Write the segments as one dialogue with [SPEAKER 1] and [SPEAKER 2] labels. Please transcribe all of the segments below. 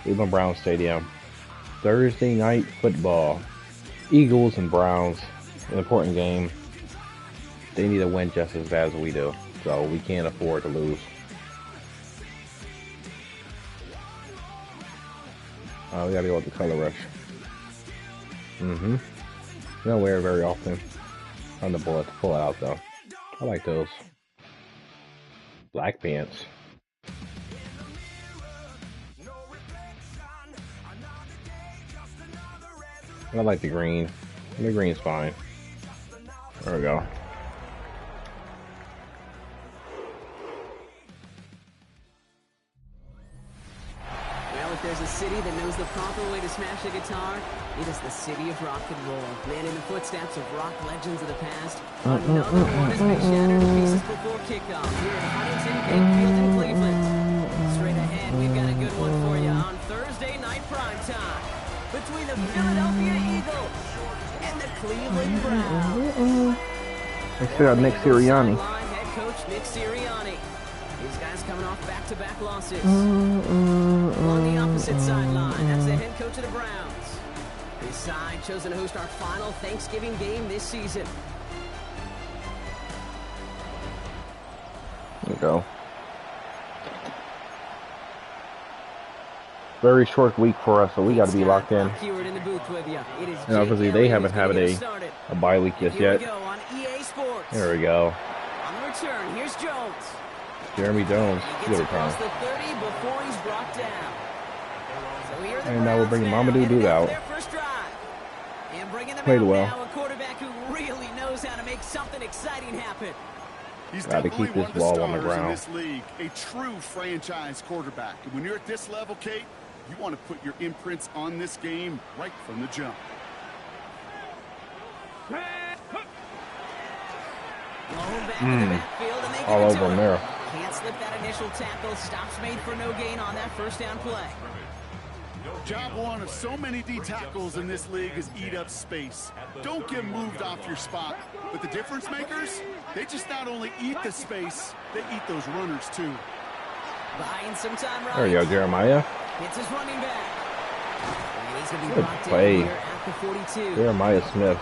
[SPEAKER 1] Cleveland Browns Stadium. Thursday night football. Eagles and Browns. An important game. They need to win just as bad as we do. So we can't afford to lose. We gotta go with the color rush. You don't wear it very often. On the bullet to pull it out though. I like those. Black pants. I like the green. The green's fine. There we go.
[SPEAKER 2] Well, if there's a city that knows the proper way to smash a guitar, it is the city of rock and roll. Man in the footsteps of rock legends of the past. Another one has been shattered to pieces before kickoff here at Huntington Bank Field in Cleveland. Straight ahead, we've got a good one for you on Thursday night primetime between the Philadelphia Eagles and the Cleveland Browns.
[SPEAKER 1] I still got Nick Sirianni.
[SPEAKER 2] Head coach Nick Sirianni. These guys coming off back-to-back losses. On the opposite sideline, that's the head coach of the Browns. His side chosen to host our final Thanksgiving game this season.
[SPEAKER 1] There we go. Very short week for us, so we got to be locked in. And obviously, they haven't had a bye week just yet. There we go.
[SPEAKER 2] On the return, here's Jones.
[SPEAKER 1] Jeremy Jones, good return. And now we're bringing Mamadou Dude out. Played well.
[SPEAKER 2] A quarterback who really knows how to make something exciting happen.
[SPEAKER 3] He's
[SPEAKER 1] got to keep this ball on the ground.
[SPEAKER 3] In this league, a true franchise quarterback. And when you're at this level, Kate, you want to put your imprints on this game right from the jump.
[SPEAKER 1] All over him there.
[SPEAKER 2] Can't slip that initial tackle. Stops made for no gain on that first down play.
[SPEAKER 3] Job one of so many D tackles in this league is eat up space. Don't get moved off your spot. But the difference makers, they just not only eat the space, they eat those runners too.
[SPEAKER 2] Buying some time,
[SPEAKER 1] there you go, Jeremiah.
[SPEAKER 2] It's his running back.
[SPEAKER 1] Good play. Jeremiah Smith.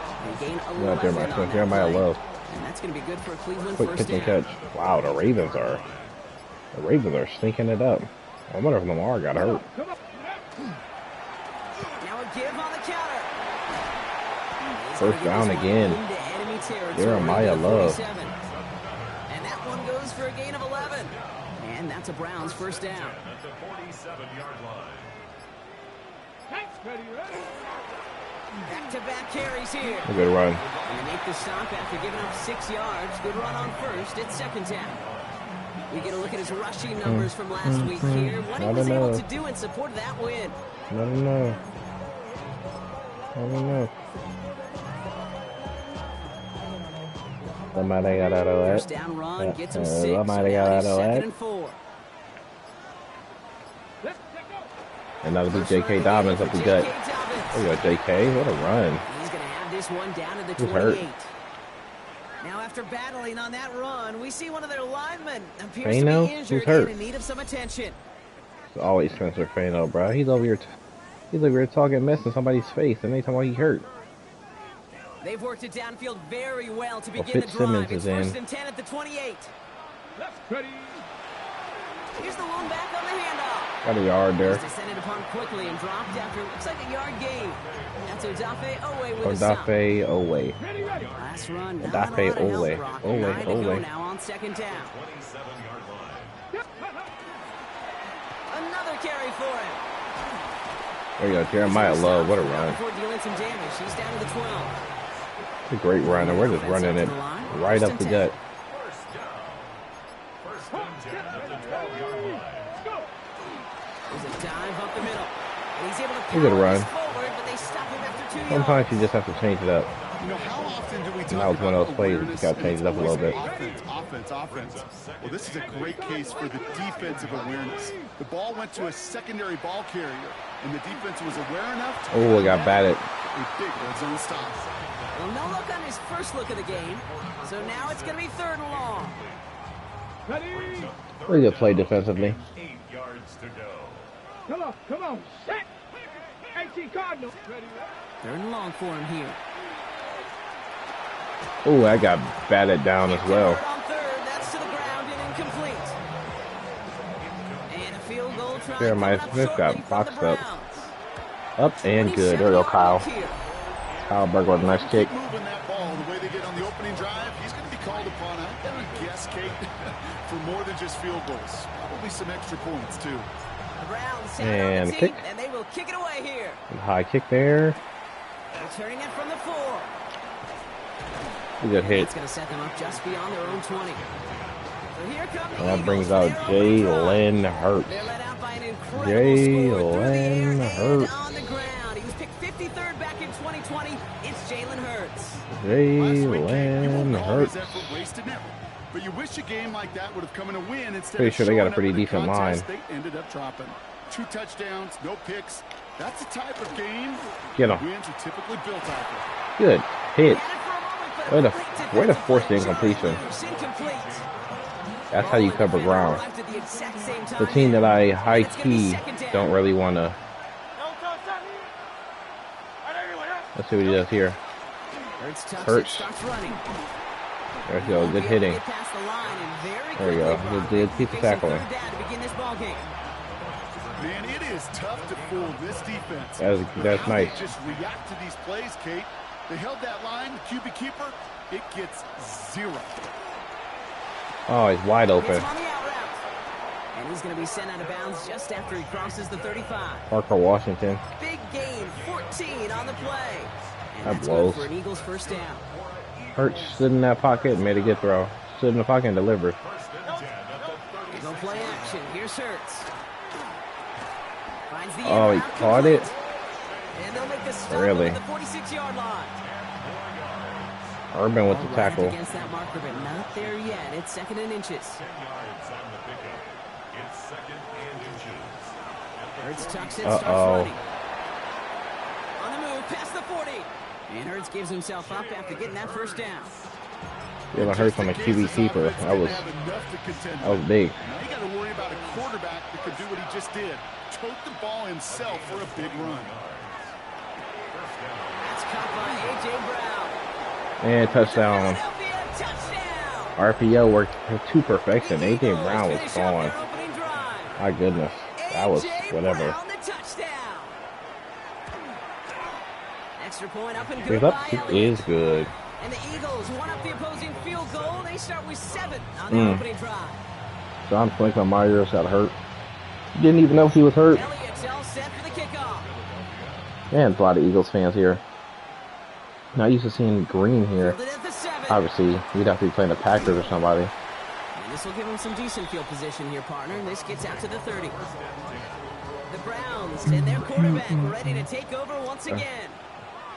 [SPEAKER 1] Not Jeremiah Smith, Jeremiah Love.
[SPEAKER 2] And that's going to be good for a Cleveland
[SPEAKER 1] quick pitch and catch. Wow, the Ravens are sneaking it up. I wonder if Lamar got hurt.
[SPEAKER 2] Now a give on the counter.
[SPEAKER 1] First down again. Jeremiah Love.
[SPEAKER 2] And that one goes for a gain of 11. And that's a Browns first down.
[SPEAKER 4] At the 47-yard line.
[SPEAKER 2] Back-to-back carries here.
[SPEAKER 1] A good run.
[SPEAKER 2] And they make the stop after giving up 6 yards. Good run on first. It's second down. We get a look at his rushing numbers from last week here. What he was able to do in support of that win.
[SPEAKER 1] I don't know. Somebody got out of that.
[SPEAKER 2] First down run gets him 6.
[SPEAKER 1] Somebody got out of
[SPEAKER 2] Second
[SPEAKER 1] that.
[SPEAKER 2] and 4.
[SPEAKER 1] And that'll be J.K. Dobbins up the gut. There you go, J.K. What a run.
[SPEAKER 2] He's going to have this one down to the
[SPEAKER 1] Who's
[SPEAKER 2] 28.
[SPEAKER 1] hurt?
[SPEAKER 2] Now, after battling on that run, we see one of their linemen appears
[SPEAKER 1] Fano?
[SPEAKER 2] to be injured
[SPEAKER 1] Who's hurt?
[SPEAKER 2] and in need of some attention.
[SPEAKER 1] It's always Spencer Fano, bro. He's over here talking mess in somebody's face, and they talking about he hurt.
[SPEAKER 2] They've worked it downfield very well to
[SPEAKER 1] Well,
[SPEAKER 2] begin the
[SPEAKER 1] Fitzsimmons
[SPEAKER 2] drive. It's
[SPEAKER 1] is in.
[SPEAKER 2] first and 10 at the 28. Here's the lone back on the handoff.
[SPEAKER 1] Got a yard there.
[SPEAKER 2] He's descended upon quickly and dropped after looks like a yard gain. That's Odafe Owe with a stop.
[SPEAKER 1] Odafe Owe.
[SPEAKER 2] Last run,
[SPEAKER 1] Odafe
[SPEAKER 2] not a lot of help,
[SPEAKER 1] Owe.
[SPEAKER 2] Brock.
[SPEAKER 1] Owe,
[SPEAKER 2] 9 to go
[SPEAKER 1] Owe.
[SPEAKER 2] now on second down.
[SPEAKER 4] 27-yard line.
[SPEAKER 2] Another carry for him.
[SPEAKER 1] There you go, Jeremiah Love. What a run.
[SPEAKER 2] Before dealing some damage, he's down to the 12.
[SPEAKER 1] It's a great run, and we're just running it right up the gut.
[SPEAKER 4] First and 10 at the 12-yard line.
[SPEAKER 2] There's a dive up the middle. And he's able to
[SPEAKER 1] He's gonna run.
[SPEAKER 2] forward, but they stop him after 2 yards.
[SPEAKER 1] Sometimes you just have to change it up.
[SPEAKER 3] You know, how often do we
[SPEAKER 1] And
[SPEAKER 3] talk
[SPEAKER 1] that was one of those plays that
[SPEAKER 3] awareness?
[SPEAKER 1] just got changed up a little bit.
[SPEAKER 3] Offense. Well, this is a great case for the defensive awareness. The ball went to a secondary ball carrier, and the defense was aware enough to
[SPEAKER 1] Oh, it got batted.
[SPEAKER 3] a big red zone stop.
[SPEAKER 2] Well, no look on his first look of the game. So now it's going to be third and long.
[SPEAKER 1] Pretty good play defensively.
[SPEAKER 4] 8 yards to go.
[SPEAKER 5] Come on. Set. 18 Cardinal.
[SPEAKER 2] Third and long for him here.
[SPEAKER 1] Oh, I got batted down as well.
[SPEAKER 2] On third, that's to the ground and incomplete. And a field goal try.
[SPEAKER 1] Jeremiah
[SPEAKER 2] coming up
[SPEAKER 1] Smith got
[SPEAKER 2] shortly from
[SPEAKER 1] boxed
[SPEAKER 2] the
[SPEAKER 1] up.
[SPEAKER 2] Browns.
[SPEAKER 1] Up and good. There we go, Kyle. Kyle Berger with a nice kick.
[SPEAKER 3] Keep moving that ball the way they did on the opening drive. He's going to be called upon, I'm going to guess, Kate, for more than just field goals. Probably some extra points, too.
[SPEAKER 2] The Browns
[SPEAKER 1] And
[SPEAKER 2] the
[SPEAKER 1] kick.
[SPEAKER 2] and they will kick it away here.
[SPEAKER 1] High kick there.
[SPEAKER 2] Returning it from the 4.
[SPEAKER 1] Good hit.
[SPEAKER 2] It's going to set them up just beyond their own 20. So here come the
[SPEAKER 1] And that
[SPEAKER 2] Eagles
[SPEAKER 1] brings
[SPEAKER 2] for
[SPEAKER 1] out
[SPEAKER 2] their opening drive.
[SPEAKER 1] Jalen Hurts.
[SPEAKER 2] They're led out by an incredible score through the air
[SPEAKER 1] Jalen
[SPEAKER 2] and
[SPEAKER 1] Hurts.
[SPEAKER 2] on the ground. He was picked 53rd back in 2020. It's Jalen Hurts.
[SPEAKER 3] Last week, Kate, you won't
[SPEAKER 1] Jalen
[SPEAKER 3] call his
[SPEAKER 1] Hurts.
[SPEAKER 3] effort wasted never. But you wish a game like that would have come in a win instead
[SPEAKER 1] Pretty
[SPEAKER 3] of
[SPEAKER 1] sure they got a
[SPEAKER 3] showing up
[SPEAKER 1] pretty
[SPEAKER 3] in a
[SPEAKER 1] decent
[SPEAKER 3] contest
[SPEAKER 1] line.
[SPEAKER 3] They ended up dropping 2 touchdowns, no picks. That's the type of game
[SPEAKER 1] Get him.
[SPEAKER 3] wins are typically built off of.
[SPEAKER 1] Good hit.
[SPEAKER 2] Way
[SPEAKER 1] Way to force the incompletion. That's how you cover ground. The team that I high key don't really want to. Let's see what he does here. Hurts. There we go. Good hitting. There we go. Good piece of tackling.
[SPEAKER 3] Man, it is tough to fool this defense.
[SPEAKER 1] That's
[SPEAKER 3] How
[SPEAKER 1] nice.
[SPEAKER 3] They just react to these plays, Kate. They held that line, the QB keeper, it gets 0.
[SPEAKER 1] Oh, he's wide open.
[SPEAKER 2] And he's going to be sent out of bounds just after he crosses the 35.
[SPEAKER 1] Parker Washington.
[SPEAKER 2] Big gain, 14 on the play. And
[SPEAKER 1] That
[SPEAKER 2] that's
[SPEAKER 1] blows.
[SPEAKER 2] good for an Eagles first down.
[SPEAKER 1] Hurts stood in that pocket and made a good throw. Stood in the pocket and delivered.
[SPEAKER 2] No play action. Here's Hurts. Finds the
[SPEAKER 1] Oh, he
[SPEAKER 2] end route
[SPEAKER 1] caught it?
[SPEAKER 2] complete. And they'll make the stop
[SPEAKER 1] Really?
[SPEAKER 2] at the 46-yard line.
[SPEAKER 1] Urban with the
[SPEAKER 2] All right
[SPEAKER 1] tackle.
[SPEAKER 2] against that marker, but not there yet. It's 2nd and inches.
[SPEAKER 4] 10 yards on the pickup. It's 2nd and inches.
[SPEAKER 2] Hurts tucks it,
[SPEAKER 1] Uh-oh.
[SPEAKER 2] starts running. On the move, past the 40. And Hurts gives himself up after getting that first down.
[SPEAKER 1] Jalen Hurts on the QB keeper. That was big.
[SPEAKER 3] Now you got to worry about a quarterback that could do what he just did. Tote the ball himself for a big run.
[SPEAKER 2] That's caught by A.J. Brown.
[SPEAKER 1] And touchdown.
[SPEAKER 2] Philadelphia, touchdown.
[SPEAKER 1] RPO worked to perfection. A.J.
[SPEAKER 2] Eagles
[SPEAKER 1] Brown was
[SPEAKER 2] finish up
[SPEAKER 1] gone.
[SPEAKER 2] their opening drive.
[SPEAKER 1] My goodness. That was
[SPEAKER 2] A.J.
[SPEAKER 1] whatever.
[SPEAKER 2] Brown, the touchdown. Extra point up and
[SPEAKER 1] His
[SPEAKER 2] good by
[SPEAKER 1] up
[SPEAKER 2] Elliott.
[SPEAKER 1] is good.
[SPEAKER 2] And the Eagles one up the opposing field goal. They start with 7 on their opening drive.
[SPEAKER 1] John Franklin Myers got hurt. Didn't even know he was hurt.
[SPEAKER 2] Elliott's all set for the kickoff.
[SPEAKER 1] Man, a lot of Eagles fans here. Not used to seeing green here.
[SPEAKER 2] Fielded at the 7.
[SPEAKER 1] Obviously, you'd have to be playing the Packers or somebody.
[SPEAKER 2] And this will give them some decent field position here, partner. And this gets out to the 30. The Browns and their quarterback ready to take over once again.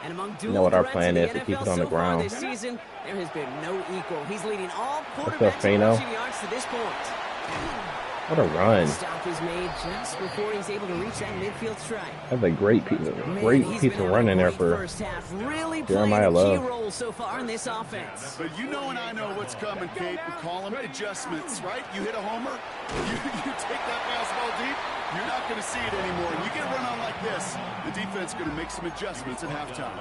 [SPEAKER 2] And among dual
[SPEAKER 1] know what our
[SPEAKER 2] threats
[SPEAKER 1] plan
[SPEAKER 2] in
[SPEAKER 1] is,
[SPEAKER 2] the
[SPEAKER 1] to keep
[SPEAKER 2] NFL
[SPEAKER 1] it on the
[SPEAKER 2] so far
[SPEAKER 1] ground.
[SPEAKER 2] This season, there has been no equal. He's leading all
[SPEAKER 1] up,
[SPEAKER 2] quarterbacks in
[SPEAKER 1] Fano?
[SPEAKER 2] rushing yards to this point.
[SPEAKER 1] What a run.
[SPEAKER 2] Stop is made just before he's able to reach that midfield strike.
[SPEAKER 1] That's a great piece
[SPEAKER 2] Man, he's
[SPEAKER 1] of
[SPEAKER 2] been
[SPEAKER 1] run
[SPEAKER 2] on a
[SPEAKER 1] in there
[SPEAKER 2] great
[SPEAKER 1] for
[SPEAKER 2] first half. Really
[SPEAKER 1] Jeremiah
[SPEAKER 2] playing a key
[SPEAKER 1] Love.
[SPEAKER 2] role so far in this offense.
[SPEAKER 3] But you know and I know what's coming, Kate. We call them adjustments, right? You hit a homer, you take that fastball deep, you're not going to see it anymore. And you get a run on like this, the defense is going to make some adjustments at halftime.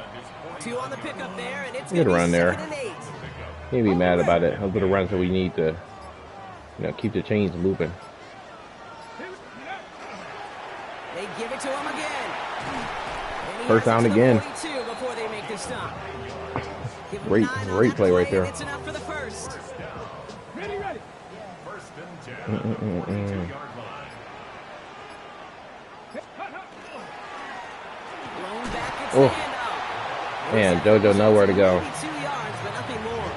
[SPEAKER 2] 2 on the pickup there, and it's
[SPEAKER 1] Good
[SPEAKER 2] going to
[SPEAKER 1] run
[SPEAKER 2] be
[SPEAKER 1] there.
[SPEAKER 2] 2nd and 8.
[SPEAKER 1] Can't be mad about it. Those are the runs that we need to, keep the chains moving.
[SPEAKER 2] They give it to him again. And he
[SPEAKER 1] First
[SPEAKER 2] has
[SPEAKER 1] down
[SPEAKER 2] it to the
[SPEAKER 1] again.
[SPEAKER 2] 42 before they make the stop. Give him
[SPEAKER 1] Great-
[SPEAKER 2] 9 on
[SPEAKER 1] great
[SPEAKER 2] that
[SPEAKER 1] play right there.
[SPEAKER 2] and it's enough for the first.
[SPEAKER 5] Ready.
[SPEAKER 4] First and 10 at the 42-yard line.
[SPEAKER 2] Blown back, it's
[SPEAKER 1] Oh.
[SPEAKER 2] the handoff.
[SPEAKER 1] Man, JoJo nowhere to go.
[SPEAKER 2] 22 yards, but nothing more.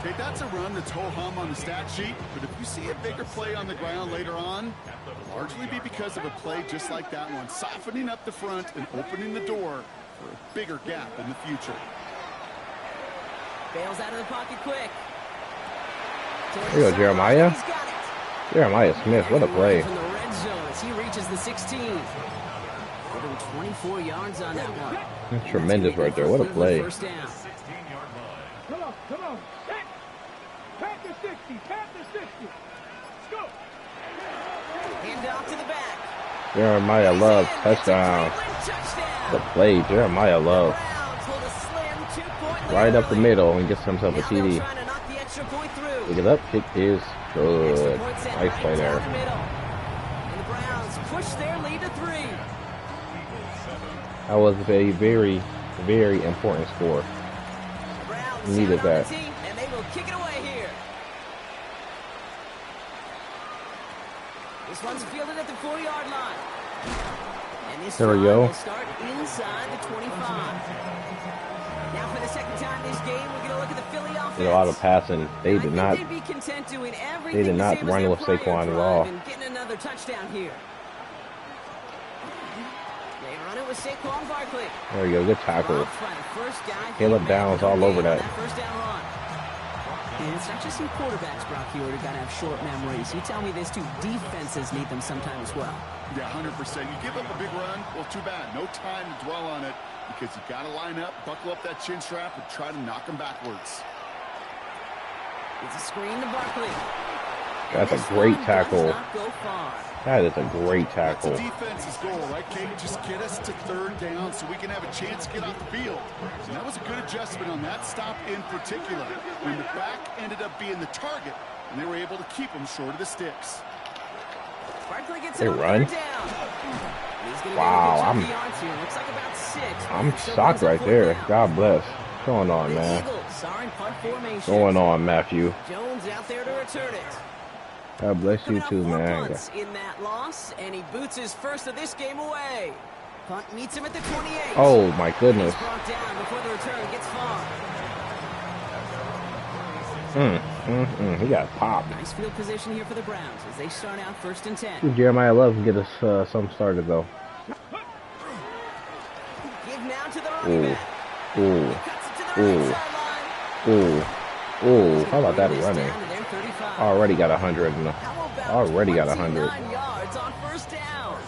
[SPEAKER 3] Kate, that's a run that's ho-hum on the stat sheet, but if you see a bigger play on the ground later on, it'll largely be because of a play just like that one, softening up the front and opening the door for a bigger gap in the future.
[SPEAKER 2] Bails out of the pocket quick.
[SPEAKER 1] There you go, Jeremiah.
[SPEAKER 2] He's got it.
[SPEAKER 1] Jeremiah Smith, what a play.
[SPEAKER 2] From the red zone as he reaches the 16. Give him 24 yards on that one.
[SPEAKER 1] That's tremendous right there. What a play.
[SPEAKER 2] First down.
[SPEAKER 4] 16-yard line.
[SPEAKER 5] Come on. Set. Pat the 60. Let's go.
[SPEAKER 2] Hand off to the back.
[SPEAKER 1] Jeremiah Love touchdown. The play, Jeremiah Love. Right up the middle and gets himself a TD. Pick it up. Kick is good. Nice play there.
[SPEAKER 2] And the Browns push their lead to 3.
[SPEAKER 1] That was a very, very important score.
[SPEAKER 2] Browns
[SPEAKER 1] Needed
[SPEAKER 2] have it on
[SPEAKER 1] that.
[SPEAKER 2] the tee, and they will kick it away here. This one's fielded at the 40-yard line. And this
[SPEAKER 1] There we
[SPEAKER 2] drive
[SPEAKER 1] go.
[SPEAKER 2] will start inside the 25. Now for the second time this game, we're going to look at the Philly offense.
[SPEAKER 1] Did a lot of passing. They did not.
[SPEAKER 2] They'd be content doing
[SPEAKER 1] They
[SPEAKER 2] everything
[SPEAKER 1] did
[SPEAKER 2] the
[SPEAKER 1] not
[SPEAKER 2] same as
[SPEAKER 1] run
[SPEAKER 2] their
[SPEAKER 1] with
[SPEAKER 2] prior
[SPEAKER 1] Saquon at
[SPEAKER 2] drive
[SPEAKER 1] all.
[SPEAKER 2] and getting another touchdown here. They run it with Saquon Barkley.
[SPEAKER 1] There we go. Good tackle.
[SPEAKER 2] Blocked by the first guy.
[SPEAKER 1] Caleb Downs all over that.
[SPEAKER 2] First down run. And it's not just some quarterbacks, Brock Huard, who got to have short memories. You tell me this too. Defenses need them sometimes as well.
[SPEAKER 3] Yeah, 100%. You give up a big run, well, too bad. No time to dwell on it because you got to line up, buckle up that chin strap, and try to knock them backwards.
[SPEAKER 2] It's a screen to Barkley.
[SPEAKER 1] That's a great tackle.
[SPEAKER 2] Does not go far.
[SPEAKER 1] That is a great
[SPEAKER 3] That's
[SPEAKER 1] tackle.
[SPEAKER 3] the defense's goal, right, Kate? Just get us to 3rd down so we can have a chance to get off the field. And that was a good adjustment on that stop in particular, when the back ended up being the target, and they were able to keep him short of the sticks.
[SPEAKER 2] Barkley gets
[SPEAKER 1] They
[SPEAKER 2] it on
[SPEAKER 1] run?
[SPEAKER 2] 3rd down. He's gonna
[SPEAKER 1] Wow,
[SPEAKER 2] get a good chunk
[SPEAKER 1] I'm-
[SPEAKER 2] of yards here. Looks like about 6.
[SPEAKER 1] I'm
[SPEAKER 2] Still
[SPEAKER 1] shocked
[SPEAKER 2] brings up
[SPEAKER 1] right
[SPEAKER 2] 4th
[SPEAKER 1] there.
[SPEAKER 2] down.
[SPEAKER 1] God bless. What's going on,
[SPEAKER 2] The
[SPEAKER 1] man?
[SPEAKER 2] Eagles are in punt formation.
[SPEAKER 1] Going on, Matthew?
[SPEAKER 2] Jones out there to return it.
[SPEAKER 1] God bless you
[SPEAKER 2] Coming
[SPEAKER 1] too,
[SPEAKER 2] up 4
[SPEAKER 1] man.
[SPEAKER 2] punts in that loss, and he boots his first of this game away. Punt meets him at the 28.
[SPEAKER 1] Oh my goodness.
[SPEAKER 2] He's brought down before the return gets far.
[SPEAKER 1] He got popped.
[SPEAKER 2] Nice field position here for the Browns as they start out 1st and 10.
[SPEAKER 1] Jeremiah Love can get us some started though.
[SPEAKER 2] Give now to the running
[SPEAKER 1] Ooh,
[SPEAKER 2] back.
[SPEAKER 1] ooh,
[SPEAKER 2] Cuts it to the
[SPEAKER 1] ooh,
[SPEAKER 2] right sideline.
[SPEAKER 1] ooh. How about that
[SPEAKER 2] Bring this
[SPEAKER 1] running?
[SPEAKER 2] down to their 35.
[SPEAKER 1] Already got 100. And
[SPEAKER 2] How about
[SPEAKER 1] already got 100.
[SPEAKER 2] 29 yards on 1st down?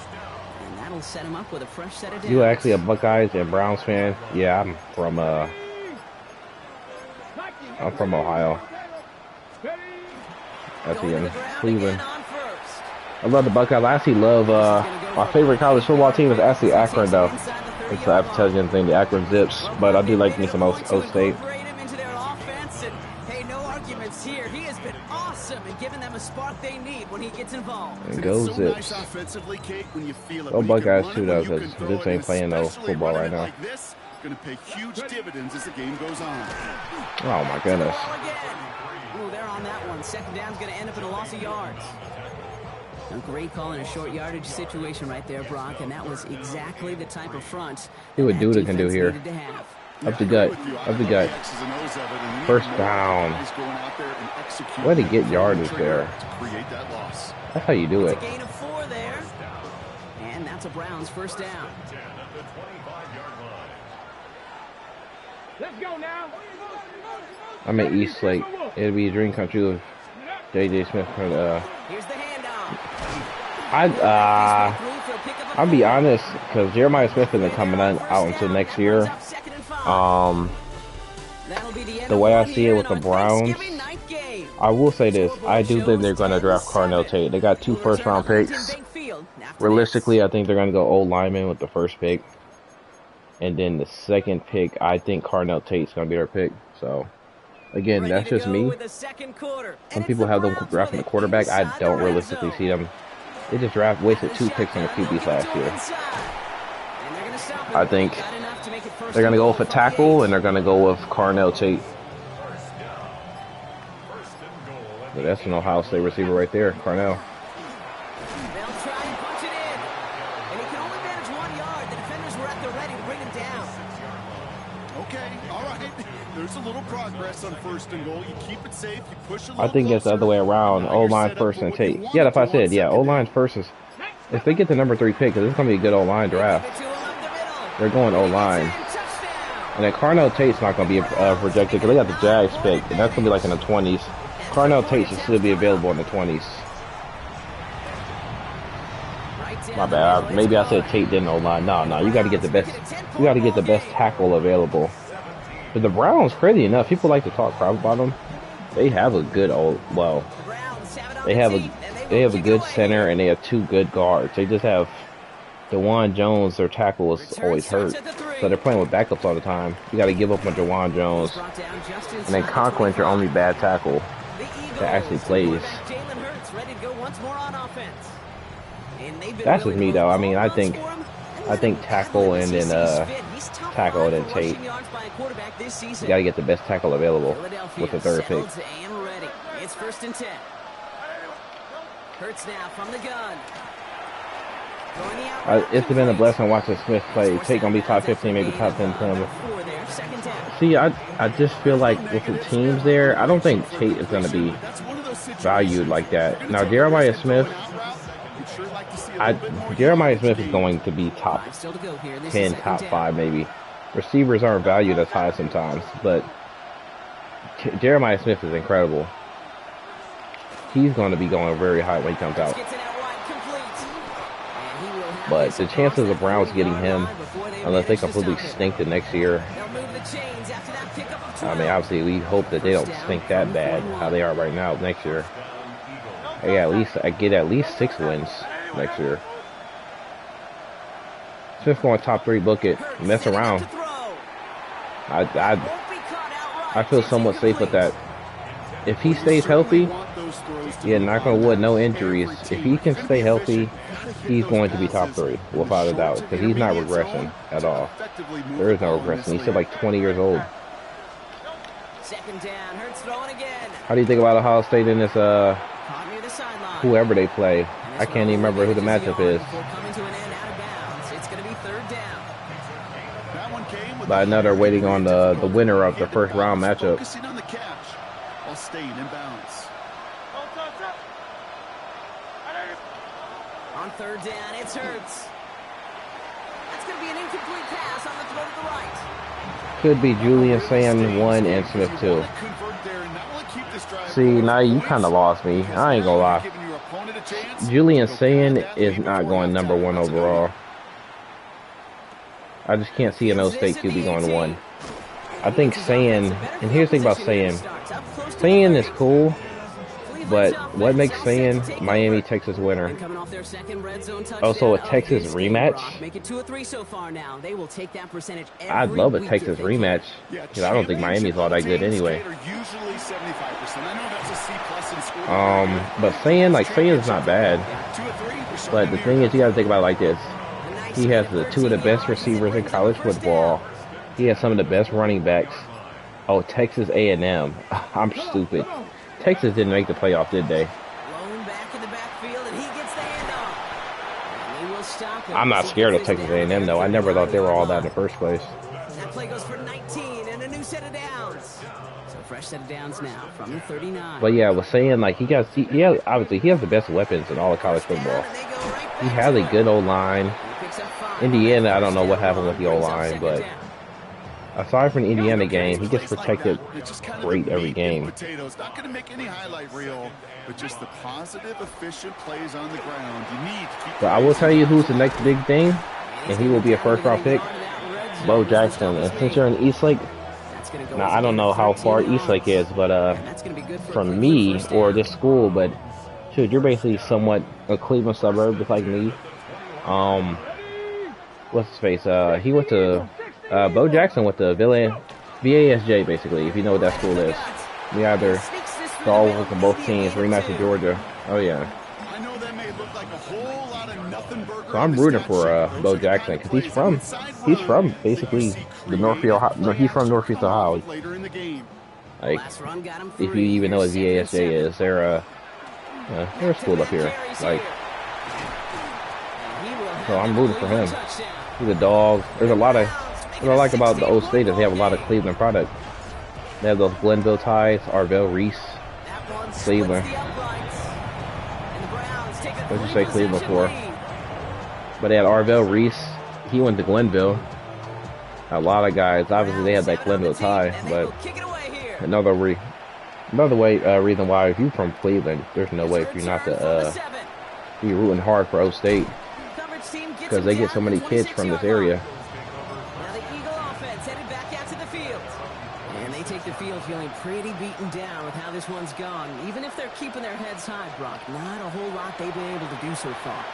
[SPEAKER 2] And that'll set him up with a fresh set of downs.
[SPEAKER 1] You actually a Buckeyes and Browns fan? Yeah, I'm from Ohio. That's
[SPEAKER 2] Going to
[SPEAKER 1] in
[SPEAKER 2] the ground
[SPEAKER 1] Cleveland.
[SPEAKER 2] again on 1st.
[SPEAKER 1] I love the Buckeyes. I actually love my favorite college football team is actually Akron though. It's the advertising thing, the Akron Zips. But I do like me some O State.
[SPEAKER 2] Incorporate him into their offense, and hey, no arguments here. He has been awesome in giving them a spark they need when he gets involved.
[SPEAKER 1] And go
[SPEAKER 3] It's so nice
[SPEAKER 1] Zips.
[SPEAKER 3] offensively, Kate, when you feel it.
[SPEAKER 1] Go
[SPEAKER 3] When you can
[SPEAKER 1] Buckeyes
[SPEAKER 3] run
[SPEAKER 1] too,
[SPEAKER 3] it,
[SPEAKER 1] though,
[SPEAKER 3] when you
[SPEAKER 1] 'cause
[SPEAKER 3] can throw
[SPEAKER 1] Zips
[SPEAKER 3] it,
[SPEAKER 1] ain't
[SPEAKER 3] and
[SPEAKER 1] playing no
[SPEAKER 3] especially
[SPEAKER 1] football
[SPEAKER 3] running
[SPEAKER 1] right now.
[SPEAKER 3] Like this, going to pay huge dividends as the game goes on.
[SPEAKER 1] Oh my goodness.
[SPEAKER 2] Ball again. Ooh, they're on that one. 2nd down's going to end up in a loss of yards. A great call in a short yardage situation right there, Brock, and that was exactly the type of front
[SPEAKER 1] See what
[SPEAKER 2] that
[SPEAKER 1] Duda can do
[SPEAKER 2] defense
[SPEAKER 1] here.
[SPEAKER 2] needed to have.
[SPEAKER 1] Up the gut. Up the gut. First down. Way to get yardage there.
[SPEAKER 3] To create that loss.
[SPEAKER 1] That's how you do
[SPEAKER 2] It's
[SPEAKER 1] it.
[SPEAKER 2] a gain of 4 there, and that's a Browns 1st down.
[SPEAKER 5] Let's go now.
[SPEAKER 1] I'm at East Lake. It'd be a dream come true if J.J. Smith could,
[SPEAKER 2] Here's the handoff.
[SPEAKER 1] I'll be honest, because Jeremiah Smith isn't coming out until next year. The way I see it with the Browns, I will say this. I do think they're going to draft Carnell Tate. They got 2 first-round picks. Realistically, I think they're going to go old lineman with the first pick. And then the second pick, I think Carnell Tate's going to be their pick. So, again, that's just me. Some people have them drafting the quarterback. I don't realistically see them. They just wasted 2 picks on the QBs last year. I think they're going to go with a tackle, and they're going to go with Carnell Tate. But that's an Ohio State receiver right there, Carnell.
[SPEAKER 2] They'll try and punch it in. And he can only manage 1 yard. The defenders were at the ready to bring him down.
[SPEAKER 3] Okay, all right. There's a little progress on 1st and goal. You keep it safe. You push a little
[SPEAKER 1] I think it's the other way around. O-line first and Tate. Yeah, that's what I said. Yeah, O-line first is... If they get the number 3 pick, because it's going to be a good O-line draft. They're going O-line. And then Carnell Tate's not going to be projected because they got the Jags pick. And that's going to be like in the 20s. Carnell Tate should still be available in the 20s. My bad. Maybe I said Tate didn't O-line. No, you got to get the best. You got to get the best tackle available. But the Browns, crazy enough, people like to talk crap about them. They have a good they have a good center and they have 2 good guards. They just have DeJuan Jones, their tackle, is always hurt. So they're playing with backups all the time. You got to give up on DeJuan Jones. And then Conklin's your only bad tackle that actually plays. That's just me, though. I mean, I think tackle and then tackle and then Tate. You got to get the best tackle available with the third pick.
[SPEAKER 2] It's 1st and 10. Hurts now from the gun.
[SPEAKER 1] It's been a blessing watching Smith play. Tate gonna be top 15, maybe top 10 player. See, I just feel like with the teams there, I don't think Tate is gonna be valued like that. Now Jeremiah Smith, Jeremiah Smith is going to be top 10, top 5 maybe. Receivers aren't valued as high sometimes, but Jeremiah Smith is incredible. He's going to be going very high when he comes out. But the chances of the Browns getting him, unless they completely stink the next year, I mean, obviously we hope that they don't stink that bad how they are right now next year. I get at least 6 wins next year. Smith going top 3, book it, mess around. I feel somewhat safe with that. If he stays healthy, yeah, knock on wood, no injuries. If he can stay healthy, he's going to be top 3, without a doubt, because he's not regressing at all. There is no regression. He's still like 20 years old. How do you think about Ohio State in this, whoever they play? I can't even remember who the matchup is. But I know they're waiting on the winner of the first round matchup.
[SPEAKER 2] On 3rd down, it's Hurts. That's going to be an incomplete pass on the throw to the right.
[SPEAKER 1] Could be Julian Sand 1 and Smith 2. See, now you kind of lost me. I ain't gonna lie. Julian Sand is not going number 1 overall. I just can't see an O-State QB going 1. I think Sand, and here's the thing about Sand. Sand is cool, but what makes Sand Miami Texas winner? Also a Texas rematch? I'd love a Texas rematch, because I don't think Miami's all that good anyway. But Sand's not bad. But the thing is, you gotta think about it like this. He has 2 of the best receivers in college football. He has some of the best running backs. Oh, Texas A&M. I'm stupid. Texas didn't make the playoff, did they? I'm not scared of Texas A&M, though. I never thought they were all that in the first place.
[SPEAKER 2] That play goes for 19 and a new set of downs. So fresh set of downs now from the 39.
[SPEAKER 1] But yeah, I was saying, like, obviously he has the best weapons in all of college football. He has a good O-line. Indiana, I don't know what happened with the O-line, but aside from the Indiana game, he gets protected great every game.
[SPEAKER 3] Not going to make any highlight reel, but just the positive, efficient plays on the ground. You need to keep.
[SPEAKER 1] But I will tell you who's the next big thing, and he will be a first-round pick. Bo Jackson. And since you're in Eastlake, now I don't know how far Eastlake is, but from me or this school, but shoot, you're basically somewhat a Cleveland suburb, just like me. What's his face? He went to Bo Jackson went to VASJ, basically, if you know what that school is. We either saw over from both teams, rematch with Georgia. Oh yeah. So I'm rooting for Bo Jackson because he's from basically the Northeast Ohio. He's from Northeast Ohio. Like, if you even know what VASJ is, they're a school up here. Like, so I'm rooting for him. He's a dog. There's a lot of. What I like about the old state is they have a lot of Cleveland product. They have those Glenville ties, Arvell Reese, Cleveland. What'd you say Cleveland for? But they had Arvell Reese. He went to Glenville. A lot of guys, obviously they had that Glenville tie, but another reason why if you're from Cleveland, there's no way for you not to be rooting hard for O State because they get so many kids from this area.
[SPEAKER 2] Take the field feeling pretty beaten down with how this one's gone. Even if they're keeping their heads high, Brock, not a whole lot they've been able to do so far.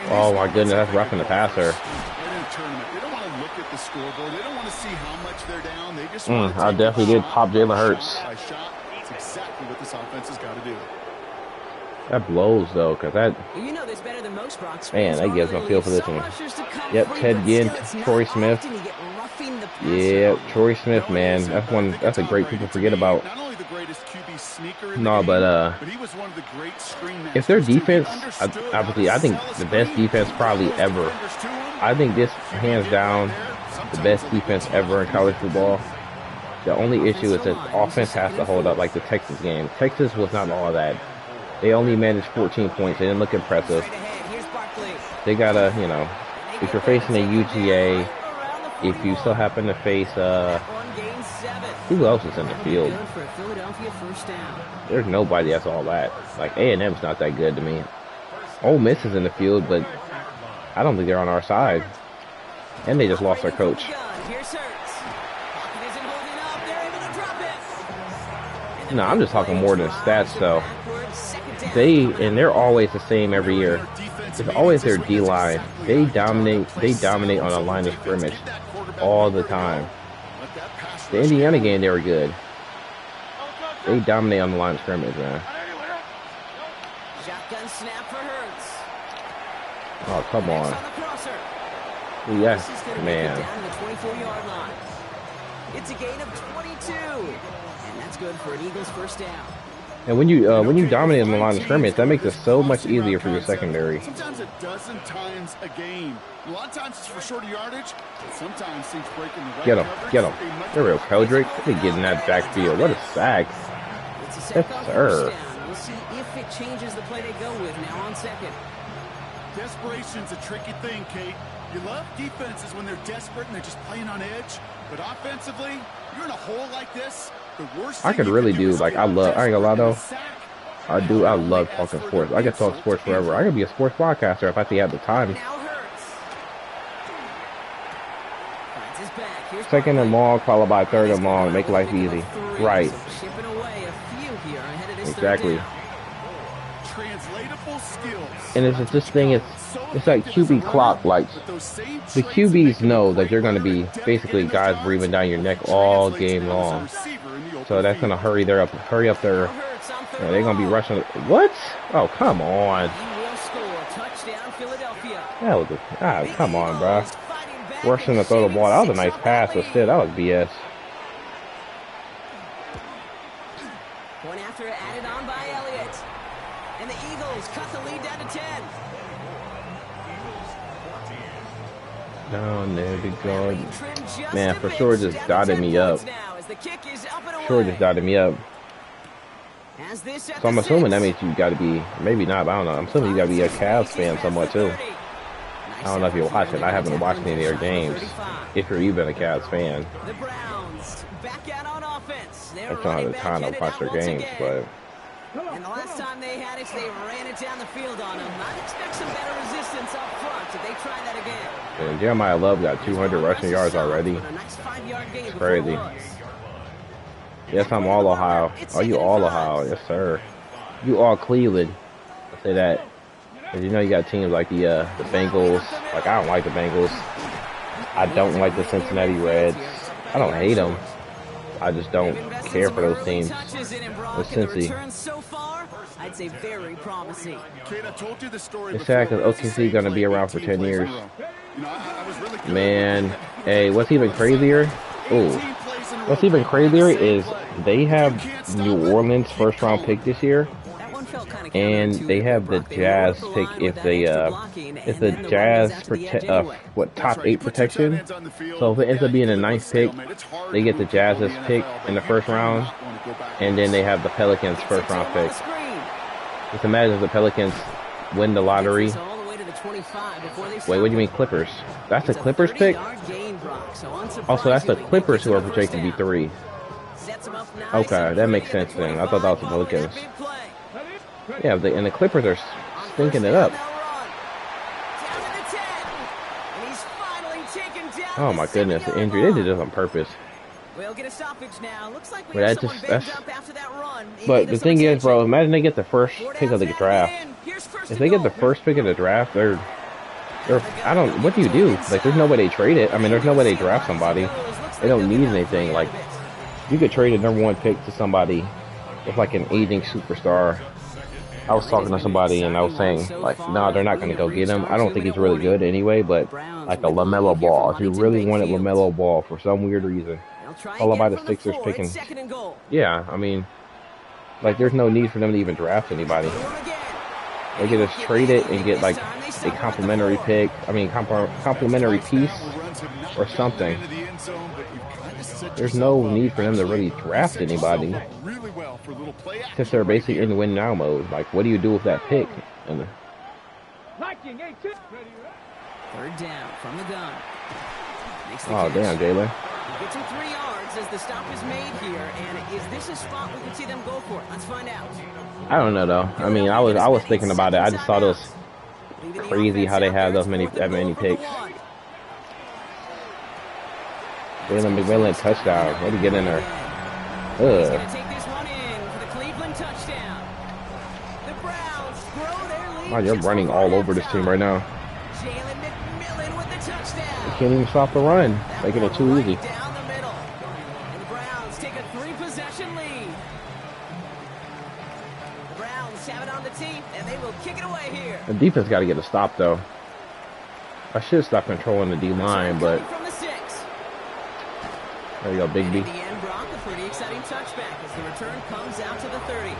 [SPEAKER 1] Oh my goodness, that's roughing the passer.
[SPEAKER 3] They're in a tournament. They don't want to look at the scoreboard. They don't want to see how much they're down. They just want to
[SPEAKER 1] I
[SPEAKER 3] take
[SPEAKER 1] definitely
[SPEAKER 3] a
[SPEAKER 1] did pop Jalen Hurts.
[SPEAKER 3] shot by shot. It's exactly what this offense has got to do.
[SPEAKER 1] That blows though, cause that
[SPEAKER 2] You know this better than most Broncos
[SPEAKER 1] man,
[SPEAKER 2] fans.
[SPEAKER 1] that gives no
[SPEAKER 2] Normally
[SPEAKER 1] feel for
[SPEAKER 2] leave
[SPEAKER 1] this
[SPEAKER 2] some
[SPEAKER 1] one.
[SPEAKER 2] rushers to come
[SPEAKER 1] Yep,
[SPEAKER 2] free,
[SPEAKER 1] Ted
[SPEAKER 2] but
[SPEAKER 1] Ginn,
[SPEAKER 2] still, it's not
[SPEAKER 1] Troy Smith.
[SPEAKER 2] often you get roughing the passer.
[SPEAKER 1] Yeah, Troy Smith, man, that's a great people forget about.
[SPEAKER 3] Not only the greatest QB sneaker in
[SPEAKER 1] No,
[SPEAKER 3] the
[SPEAKER 1] but
[SPEAKER 3] game, he was one of the great screen
[SPEAKER 1] if their
[SPEAKER 3] masters, too. He
[SPEAKER 1] defense,
[SPEAKER 3] understood how
[SPEAKER 1] obviously,
[SPEAKER 3] to
[SPEAKER 1] I think
[SPEAKER 3] sell a
[SPEAKER 1] the best
[SPEAKER 3] screen,
[SPEAKER 1] defense probably
[SPEAKER 3] those
[SPEAKER 1] ever.
[SPEAKER 3] defenders to him.
[SPEAKER 1] I think this hands down the best defense ever in college football. The only issue is that offense has to hold up, like the Texas game. Texas was not all that. They only managed 14 points. They didn't look impressive.
[SPEAKER 2] Straight ahead, here's Barkley.
[SPEAKER 1] They gotta, you know, if you're facing a UGA, if you still happen to face,
[SPEAKER 2] That one gains 7.
[SPEAKER 1] who else is in the field?
[SPEAKER 2] Good for a Philadelphia first down.
[SPEAKER 1] There's nobody that's all that. Like, A&M's not that good to me. Ole Miss is in the field, but I don't think they're on our side. And they just lost their coach.
[SPEAKER 2] Here's Hurts. Pocket isn't holding up. They're able to drop it. And
[SPEAKER 1] No, I'm just talking more than stats, though.
[SPEAKER 2] backwards, second down.
[SPEAKER 1] They're always the same every year. It's always their D-line. They dominate on the line of scrimmage all the time. The Indiana game, they were good. They dominate on the line of scrimmage, man.
[SPEAKER 2] Shotgun snap for Hurts.
[SPEAKER 1] Oh, come
[SPEAKER 2] Next
[SPEAKER 1] on.
[SPEAKER 2] on the crosser.
[SPEAKER 1] Yes,
[SPEAKER 2] This is going to make it
[SPEAKER 1] man.
[SPEAKER 2] down to the 24-yard line. It's a gain of 22. And that's good for an Eagles first down.
[SPEAKER 1] And when you dominate on the line of scrimmage, that makes it so much easier for your secondary.
[SPEAKER 3] Sometimes a dozen times a game. A lot of times it's for shorter yardage. But sometimes things breaking the right
[SPEAKER 1] Get him,
[SPEAKER 3] coverage,
[SPEAKER 1] get him.
[SPEAKER 3] a much
[SPEAKER 1] There we go,
[SPEAKER 3] better
[SPEAKER 1] Keldrick.
[SPEAKER 3] pass
[SPEAKER 1] They get in that backfield. What a sack.
[SPEAKER 2] It's a set
[SPEAKER 1] Yes,
[SPEAKER 2] on
[SPEAKER 1] sir.
[SPEAKER 2] first down. We'll see if it changes the play they go with now on second.
[SPEAKER 3] Desperation's a tricky thing, Kate. You love defenses when they're desperate and they're just playing on edge. But offensively, you're in a hole like this. The worst
[SPEAKER 1] I
[SPEAKER 3] thing
[SPEAKER 1] could
[SPEAKER 3] you
[SPEAKER 1] really
[SPEAKER 3] can do
[SPEAKER 1] do,
[SPEAKER 3] is
[SPEAKER 1] like,
[SPEAKER 3] give
[SPEAKER 1] I
[SPEAKER 3] up
[SPEAKER 1] ain't gonna lie, though.
[SPEAKER 3] sack.
[SPEAKER 1] I love talking sports. I could talk sports forever. I could be a sports podcaster if I had the time.
[SPEAKER 2] Now Hurts. Finds his back. Here's
[SPEAKER 1] Second and
[SPEAKER 2] Barkley.
[SPEAKER 1] long, followed by third
[SPEAKER 2] He's
[SPEAKER 1] and
[SPEAKER 2] gonna
[SPEAKER 1] long.
[SPEAKER 2] run
[SPEAKER 1] Make
[SPEAKER 2] with
[SPEAKER 1] life
[SPEAKER 2] a pick
[SPEAKER 1] easy.
[SPEAKER 2] of 3,
[SPEAKER 1] Right.
[SPEAKER 2] so chipping away a few here ahead of this third
[SPEAKER 1] Exactly.
[SPEAKER 2] down.
[SPEAKER 3] Translatable skills.
[SPEAKER 1] And it's just this thing. It's like QB clock. Like the QBs know that you're going to be basically guys breathing down your neck all game long. So that's going to hurry up their.
[SPEAKER 2] Hurts on third
[SPEAKER 1] Yeah, they're going to be
[SPEAKER 2] and long.
[SPEAKER 1] rushing. What? Oh, come on.
[SPEAKER 2] He will score. Touchdown, Philadelphia.
[SPEAKER 1] That was come on, bro.
[SPEAKER 2] Eagles fighting back
[SPEAKER 1] Rushing to
[SPEAKER 2] and
[SPEAKER 1] throw the ball. That was a
[SPEAKER 2] shaving
[SPEAKER 1] nice
[SPEAKER 2] 6
[SPEAKER 1] pass,
[SPEAKER 2] off
[SPEAKER 1] but
[SPEAKER 2] that
[SPEAKER 1] still,
[SPEAKER 2] lead.
[SPEAKER 1] that was BS.
[SPEAKER 2] Point after added on by Elliott. And the Eagles cut the lead down to 10.
[SPEAKER 1] Down there to go.
[SPEAKER 2] Lead trimmed just
[SPEAKER 1] Man,
[SPEAKER 2] a
[SPEAKER 1] for
[SPEAKER 2] bit,
[SPEAKER 1] sure just
[SPEAKER 2] down to
[SPEAKER 1] dotted
[SPEAKER 2] 10
[SPEAKER 1] me up.
[SPEAKER 2] points now as the kick is up and
[SPEAKER 1] Sure
[SPEAKER 2] away.
[SPEAKER 1] just dotted me up.
[SPEAKER 2] As this at
[SPEAKER 1] So I'm
[SPEAKER 2] the
[SPEAKER 1] assuming
[SPEAKER 2] 6.
[SPEAKER 1] that means you got to be, maybe not, but I don't know. I'm assuming you got to be a Cavs fan somewhat too. I don't know if you're watching. I haven't watched any of their games. If you're even a Cavs fan,
[SPEAKER 2] The Browns back out on offense.
[SPEAKER 1] I
[SPEAKER 2] They're
[SPEAKER 1] don't have
[SPEAKER 2] running
[SPEAKER 1] the
[SPEAKER 2] back
[SPEAKER 1] time to
[SPEAKER 2] headed
[SPEAKER 1] watch
[SPEAKER 2] out
[SPEAKER 1] their
[SPEAKER 2] once
[SPEAKER 1] games.
[SPEAKER 2] again.
[SPEAKER 1] But
[SPEAKER 2] And the last time they had it, they ran it down the field on them. I'd expect some better resistance up front if they try that again.
[SPEAKER 1] and Jeremiah Love got 200 rushing yards already.
[SPEAKER 2] A nice 5-yard gain before
[SPEAKER 1] Crazy.
[SPEAKER 2] it was.
[SPEAKER 1] Yes, I'm all Ohio. Oh, you all Ohio? Yes, sir. You all Cleveland. I say that. 'Cause you know you got teams like the Bengals. Like I don't like the Bengals. I don't like the Cincinnati Reds. I don't hate them. I just don't care for those teams. With Cincy.
[SPEAKER 2] So far, I'd say very promising.
[SPEAKER 3] Kate, I told you the story
[SPEAKER 1] It's sad
[SPEAKER 3] before.
[SPEAKER 1] because OKC gonna be around for 10 years.
[SPEAKER 3] You know, I was really good.
[SPEAKER 1] Man, hey, what's even crazier? Ooh, what's even crazier is they have New Orleans first round pick this year.
[SPEAKER 2] That one felt kind of
[SPEAKER 1] And they have the Jazz pick if the Jazz top 8 protection. So if it ends up being a ninth pick, they get the Jazz's pick in the first round, and then they have the Pelicans first round pick. Just imagine if the Pelicans win the lottery. Wait, what do you mean Clippers? That's the Clippers pick? Also, that's the Clippers who are projected to be 3. Okay, that makes sense then. I thought that was the Pelicans. Yeah, and the Clippers are stinking it up. Oh my goodness, the injury. They did this on purpose.
[SPEAKER 2] We'll get a stoppage now. Looks like we
[SPEAKER 1] But
[SPEAKER 2] have
[SPEAKER 1] that
[SPEAKER 2] someone
[SPEAKER 1] just-
[SPEAKER 2] banged
[SPEAKER 1] that's-
[SPEAKER 2] up after that run. He
[SPEAKER 1] But
[SPEAKER 2] needed
[SPEAKER 1] the
[SPEAKER 2] some
[SPEAKER 1] thing is, bro,
[SPEAKER 2] attention.
[SPEAKER 1] imagine they get the first
[SPEAKER 2] Four
[SPEAKER 1] pick of the
[SPEAKER 2] downs
[SPEAKER 1] draft.
[SPEAKER 2] and in. Here's first
[SPEAKER 1] If
[SPEAKER 2] and
[SPEAKER 1] they get the
[SPEAKER 2] goal.
[SPEAKER 1] first pick of the draft, they're I don't. What do you do? Like, there's no way they trade it. I mean, there's no way they draft somebody. They don't need anything. Like, you could trade a #1 pick to somebody with like an aging superstar. I was talking to somebody and I was saying, like, no, they're not going to go get him. I don't think he's really good anyway, but like a LaMelo Ball. If you really wanted LaMelo Ball for some weird reason, all about the Sixers picking. Yeah, I mean, like, there's no need for them to even draft anybody. They could just trade it and get like a complimentary pick. I mean, complimentary piece or something. There's no need for them to really draft anybody since they're basically in win now mode. Like, what do you do with that pick? And
[SPEAKER 5] Liking 18.
[SPEAKER 2] Third down from the gun. Makes the
[SPEAKER 1] oh
[SPEAKER 2] catch.
[SPEAKER 1] damn, Jalen.
[SPEAKER 2] He gets him 3 yards as the stop is made here. And is this a spot we can see them go for it? Let's find out.
[SPEAKER 1] I don't know though. I mean, I was thinking about it. I just thought it was crazy how they have that many picks. Jalen McMillan touchdown. Let me get in there.
[SPEAKER 2] He's gonna take this one in for the Cleveland touchdown. The Browns grow their lead.
[SPEAKER 1] Wow, you're
[SPEAKER 2] just
[SPEAKER 1] running
[SPEAKER 2] over
[SPEAKER 1] all over this
[SPEAKER 2] halftime.
[SPEAKER 1] team right now.
[SPEAKER 2] Jalen McMillan with the touchdown.
[SPEAKER 1] Can't even stop the run. Making it too easy.
[SPEAKER 2] Down the middle. And the Browns take a 3-possession lead. The Browns have it on the team, and they will kick it away here.
[SPEAKER 1] The defense got to get a stop though. I should stop controlling the D line, but
[SPEAKER 2] From the 6.
[SPEAKER 1] there you go, Big B.
[SPEAKER 2] And in the end, Brock, a pretty exciting touchback as the return comes out to the 30.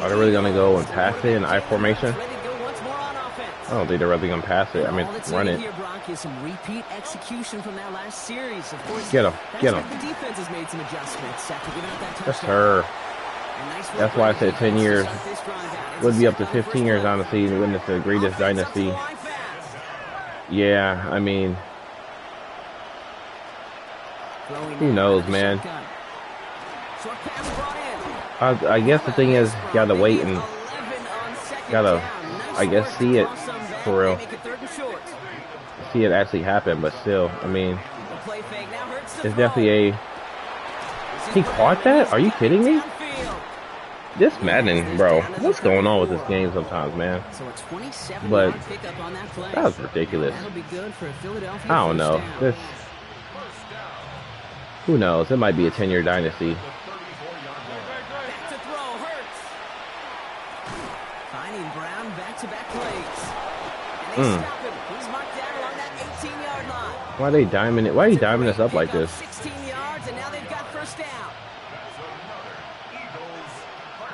[SPEAKER 1] Are they really gonna go and pass it in I formation?
[SPEAKER 2] Ready to go once more on offense.
[SPEAKER 1] I don't think they're really gonna pass it. I mean,
[SPEAKER 2] All that's
[SPEAKER 1] run
[SPEAKER 2] needed
[SPEAKER 1] it.
[SPEAKER 2] Here, Brock, is some repeat execution from that last series. Of course,
[SPEAKER 1] Get him,
[SPEAKER 2] that's
[SPEAKER 1] get
[SPEAKER 2] where
[SPEAKER 1] him.
[SPEAKER 2] The defense has made some adjustments after giving up that touchdown.
[SPEAKER 1] Yes, sir.
[SPEAKER 2] And nice work
[SPEAKER 1] That's why I
[SPEAKER 2] by
[SPEAKER 1] said
[SPEAKER 2] the
[SPEAKER 1] 10
[SPEAKER 2] defense to
[SPEAKER 1] years.
[SPEAKER 2] shut this drive out. It's
[SPEAKER 1] Would
[SPEAKER 2] a
[SPEAKER 1] be up to
[SPEAKER 2] second on
[SPEAKER 1] 15 years,
[SPEAKER 2] first
[SPEAKER 1] honestly, to witness the greatest
[SPEAKER 2] down. Offense up to the
[SPEAKER 1] dynasty.
[SPEAKER 2] line fast.
[SPEAKER 1] Yeah, I mean,
[SPEAKER 2] Throwing
[SPEAKER 1] who
[SPEAKER 2] now
[SPEAKER 1] knows,
[SPEAKER 2] out of the
[SPEAKER 1] man.
[SPEAKER 2] shotgun. Short pass brought in.
[SPEAKER 1] I guess the thing is, gotta wait and
[SPEAKER 2] 11 on second
[SPEAKER 1] gotta,
[SPEAKER 2] down. Nice
[SPEAKER 1] I guess,
[SPEAKER 2] work
[SPEAKER 1] see
[SPEAKER 2] to
[SPEAKER 1] it
[SPEAKER 2] toss them back.
[SPEAKER 1] for real.
[SPEAKER 2] They make it 3rd and short.
[SPEAKER 1] see it actually happen. But still, I mean,
[SPEAKER 2] The play fake now hurts the
[SPEAKER 1] it's
[SPEAKER 2] throw.
[SPEAKER 1] definitely a.
[SPEAKER 2] This is
[SPEAKER 1] He caught that? Are you kidding me?
[SPEAKER 2] downfield.
[SPEAKER 1] This Madden, bro. What's going on with this game sometimes, man?
[SPEAKER 2] So a 27
[SPEAKER 1] But
[SPEAKER 2] yard pickup on that play.
[SPEAKER 1] that was ridiculous.
[SPEAKER 2] That'll be good for Philadelphia.
[SPEAKER 1] I don't know.
[SPEAKER 2] first down.
[SPEAKER 1] This. Who knows? It might be a 10-year dynasty.
[SPEAKER 2] Back to throw, Hurts. Finding Brown back-to-back plays. And they stop him. He's marked down along that 18-yard line.
[SPEAKER 1] Why are they diming it? Why are you diming us up like this?
[SPEAKER 2] 16 yards, and now they've got first down.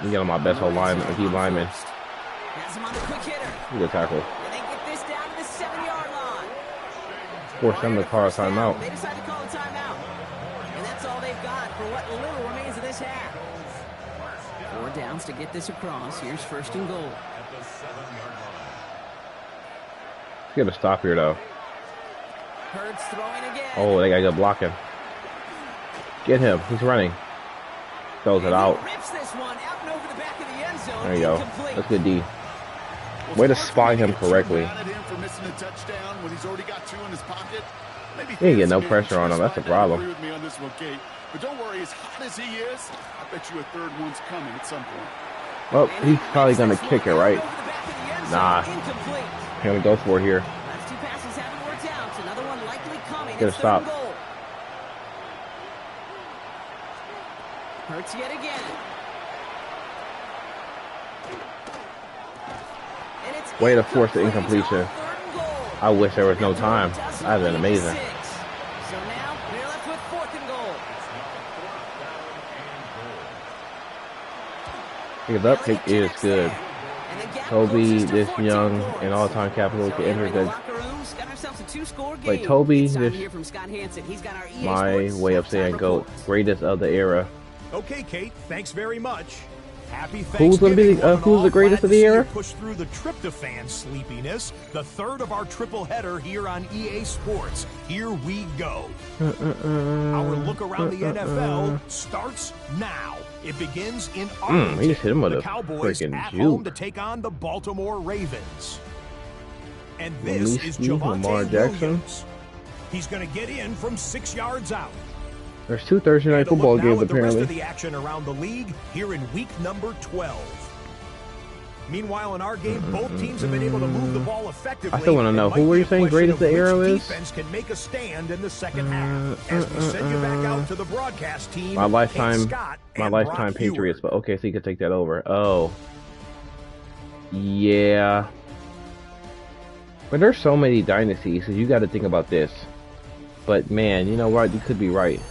[SPEAKER 1] You get on my best whole lineman, D lineman.
[SPEAKER 2] Has him on the quick hitter.
[SPEAKER 1] Good tackle.
[SPEAKER 2] And they get this down to the 7-yard line.
[SPEAKER 1] Force them to call a
[SPEAKER 2] First down.
[SPEAKER 1] timeout.
[SPEAKER 2] They decide to call a timeout. And that's all they've got for what little remains of this half. 4 downs to get this across. Here's 1st and goal.
[SPEAKER 1] Get a stop here though.
[SPEAKER 2] Hurts throwing again.
[SPEAKER 1] Oh, they got good blocking. Get him. He's running. Throws it out.
[SPEAKER 2] Rips this one out and over the back of the end zone.
[SPEAKER 1] There you go.
[SPEAKER 2] Incomplete.
[SPEAKER 1] That's good D. Way to spy him correctly. He ain't get no pressure on him. That's the problem.
[SPEAKER 3] But don't worry, as hot as he is, I bet you a 3rd one's coming at some point.
[SPEAKER 1] Well, he's probably gonna kick it, right?
[SPEAKER 2] Over the back of the end zone.
[SPEAKER 1] Nah.
[SPEAKER 2] Incomplete.
[SPEAKER 1] Gonna go for it here.
[SPEAKER 2] Last 2 passes haven't worked out. Another one likely coming.
[SPEAKER 1] Get a
[SPEAKER 2] It's 3rd
[SPEAKER 1] stop.
[SPEAKER 2] and goal. Hurts yet again. And it's
[SPEAKER 1] Way to force the
[SPEAKER 2] incomplete. It's
[SPEAKER 1] incompletion.
[SPEAKER 2] on 3rd and goal.
[SPEAKER 1] I wish there was no time. That'd been amazing.
[SPEAKER 2] So now they're left with 4th and goal.
[SPEAKER 1] Because that pick is good. Toby, this young and all-time capital, can enter the Like, Toby, this my way of saying GOAT, greatest of the era.
[SPEAKER 6] Okay, Kate, thanks very much. Happy
[SPEAKER 1] Who's gonna be
[SPEAKER 6] Thanksgiving,
[SPEAKER 1] the-
[SPEAKER 6] one and
[SPEAKER 1] who's
[SPEAKER 6] all.
[SPEAKER 1] the greatest
[SPEAKER 6] Glad
[SPEAKER 1] of the
[SPEAKER 6] to see
[SPEAKER 1] era?
[SPEAKER 6] you push through the tryptophan sleepiness. The 3rd of our triple header here on EA Sports. Here we go. Our look around the NFL starts now. It begins in Arlington.
[SPEAKER 1] He just hit him with
[SPEAKER 6] the
[SPEAKER 1] a
[SPEAKER 6] Cowboys
[SPEAKER 1] freaking
[SPEAKER 6] at home
[SPEAKER 1] juke.
[SPEAKER 6] to take on the Baltimore Ravens. And
[SPEAKER 1] Let
[SPEAKER 6] this
[SPEAKER 1] me
[SPEAKER 6] is
[SPEAKER 1] see, Lamar
[SPEAKER 6] Javonte
[SPEAKER 1] Jackson.
[SPEAKER 6] Williams. He's going to get in from 6 yards out.
[SPEAKER 1] There's 2 Thursday night
[SPEAKER 6] And a look
[SPEAKER 1] football
[SPEAKER 6] now
[SPEAKER 1] games
[SPEAKER 6] at the rest
[SPEAKER 1] apparently.
[SPEAKER 6] of the action around the league here in week number 12. Meanwhile, in our game, both teams have been able to move the ball effectively.
[SPEAKER 1] I still want to know,
[SPEAKER 6] and
[SPEAKER 1] who
[SPEAKER 6] might
[SPEAKER 1] were
[SPEAKER 6] be
[SPEAKER 1] you
[SPEAKER 6] a
[SPEAKER 1] saying
[SPEAKER 6] question
[SPEAKER 1] greatest
[SPEAKER 6] of
[SPEAKER 1] the arrow
[SPEAKER 6] which
[SPEAKER 1] is?
[SPEAKER 6] defense can make a stand in the second half. As we send you back out to the broadcast team,
[SPEAKER 1] My lifetime,
[SPEAKER 6] Kate Scott
[SPEAKER 1] my
[SPEAKER 6] and
[SPEAKER 1] lifetime
[SPEAKER 6] Brock Hewer.
[SPEAKER 1] Patriots, but okay, so you could take that over. Oh. Yeah. But there's so many dynasties, so you got to think about this. But man, you know what? You could be right.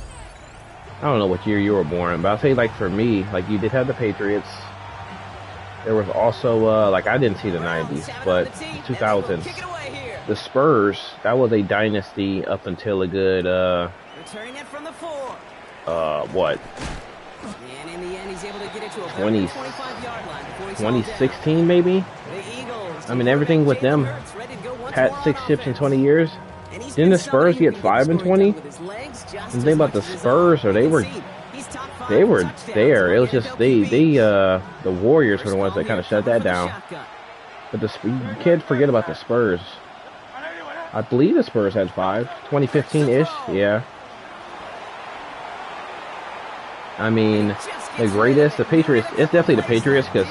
[SPEAKER 1] I don't know what year you were born, but I'll say, like, for me, like, you did have the Patriots. There was also, like, I didn't see the 90s, but 2000s. The Spurs, that was a dynasty up until a good,
[SPEAKER 2] Returning it from the 4.
[SPEAKER 1] what?
[SPEAKER 2] And in the end, he's able to get it to a
[SPEAKER 1] 25-yard
[SPEAKER 2] line before he's
[SPEAKER 1] 2016, maybe?
[SPEAKER 2] The Eagles.
[SPEAKER 1] I mean, everything with them. Had 6 chips in 20 years. Didn't the Spurs get 5 and 20? And think about the Spurs, or they were there. It was just the Warriors were the ones that kind of shut that down. But you can't forget about the Spurs. I believe the Spurs had 5, 2015-ish. Yeah. I mean, the greatest, the Patriots. It's definitely the Patriots because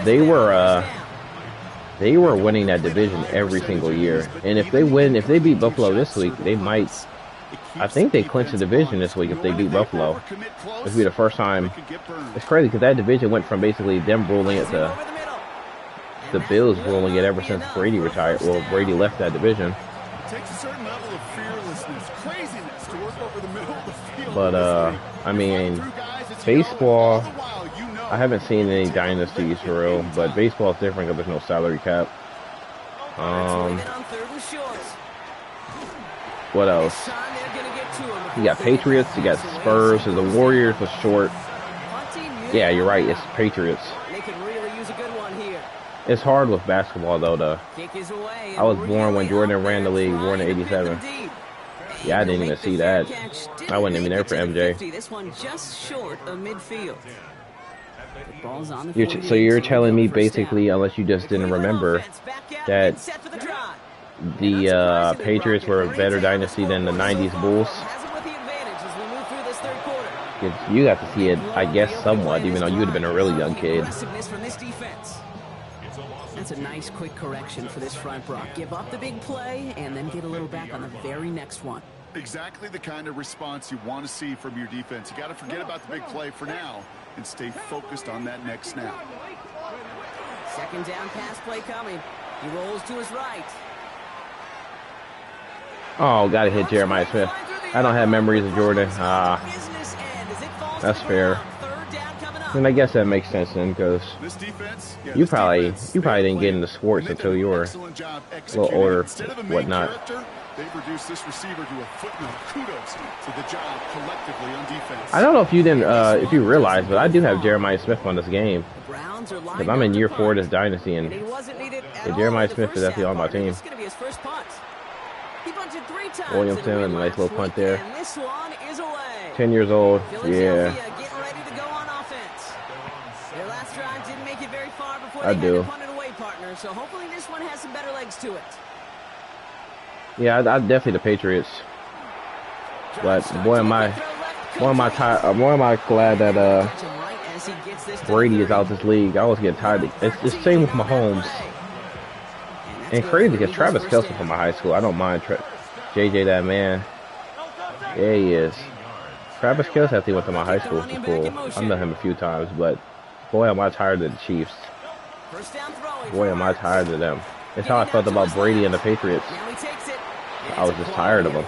[SPEAKER 1] they were winning that division every single year. And if they beat Buffalo this week, they might. I think they clinched the division this week if they beat Buffalo. This will be the first time. It's crazy because that division went from basically them ruling it to the Bills ruling it ever since Brady retired. Well, Brady left that division.
[SPEAKER 3] It takes a certain level of fearlessness, craziness to work over the middle of the field.
[SPEAKER 1] But I mean, baseball. I haven't seen any dynasties for real, but baseball is different because there's no salary cap. What else? You got Patriots, you got Spurs, so the Warriors was short. Yeah, you're right, it's Patriots. It's hard with basketball though. I was born when Jordan ran the league, born in '87. Yeah, I didn't even see that. I wasn't even there for MJ.
[SPEAKER 2] This one just short of midfield.
[SPEAKER 1] So you're telling me basically, unless you just didn't remember, that the Patriots were a better dynasty than the '90s Bulls? You got to see it, I guess, somewhat, even though you would have been a really young kid.
[SPEAKER 2] That's a nice quick correction for this front, Brock. Give up the big play and then get a little back on the very next one.
[SPEAKER 3] Exactly the kind of response you want to see from your defense. You got to forget about the big play for now and stay focused on that next snap.
[SPEAKER 2] Second down pass play coming. He rolls to his right.
[SPEAKER 1] Oh, gotta hit Jeremiah Smith. I don't have memories of Jordan. That's fair. And I guess that makes sense then, because you probably didn't get into sports until you were a little older, whatnot.
[SPEAKER 3] They've reduced this receiver to a footnote. Kudos to the job collectively on defense.
[SPEAKER 1] I don't know if you didn't, if you realized, but I do have Jeremiah Smith on this game. Because I'm in year 4 of this dynasty, and Jeremiah Smith is actually on my team. Williamson, a nice little punt there. 10 years old, yeah. I do.
[SPEAKER 2] So hopefully this one has some better legs to it.
[SPEAKER 1] Yeah, I definitely the Patriots. But boy, am I glad that Brady is out this league. I always get tired. It's the same with Mahomes. And crazy because Travis Kelce from my high school. I don't mind JJ, that man. Yeah, he is. Travis Kelce actually went to my high school. Cool. I've met him a few times, but boy, am I tired of the Chiefs. Boy, am I tired of them. It's how I felt about Brady and the Patriots. I was just tired of them.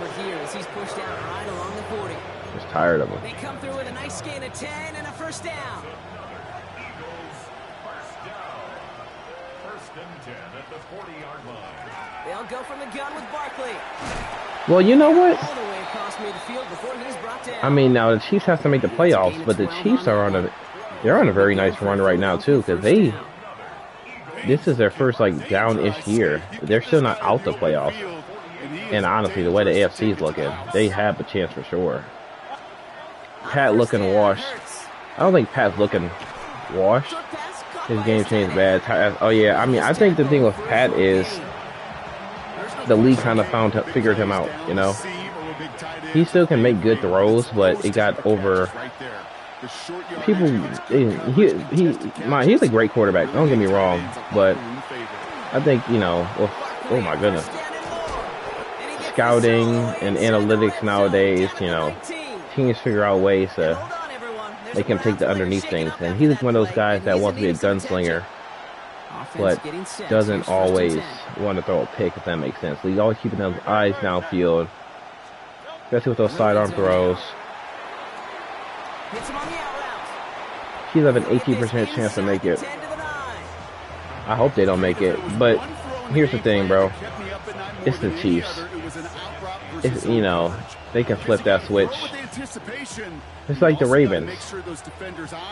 [SPEAKER 1] Just tired of them.
[SPEAKER 2] They come through with a nice gain of 10 and a first down.
[SPEAKER 4] First and 10 at the 40-yard line.
[SPEAKER 2] They'll go from the gun with Barkley.
[SPEAKER 1] Well, you know what?
[SPEAKER 2] All the way across midfield before he's brought down.
[SPEAKER 1] I mean, now the Chiefs have to make the playoffs, but the Chiefs are they're on a very nice run right now too, because this is their first like down-ish year. They're still not out the playoffs. And honestly, the way the AFC is looking, they have a chance for sure. Pat looking washed. I don't think Pat's looking washed. His game changed bad. Oh yeah, I mean, I think the thing with Pat is the league kind of figured him out, you know. he still can make good throws, but it got over. People, he's a great quarterback. Don't get me wrong, but I think, you know, oh my goodness, scouting and analytics nowadays, you know, teams figure out ways to make him take the underneath things, and he's one of those guys that wants to be a gunslinger, but doesn't always want to throw a pick, if that makes sense. So he's always keeping those eyes downfield, especially with those sidearm throws. He's have an 18% chance to make it. I hope they don't make it, but here's the thing, bro. It's the Chiefs. It's, you know, they can flip that switch. It's like the Ravens.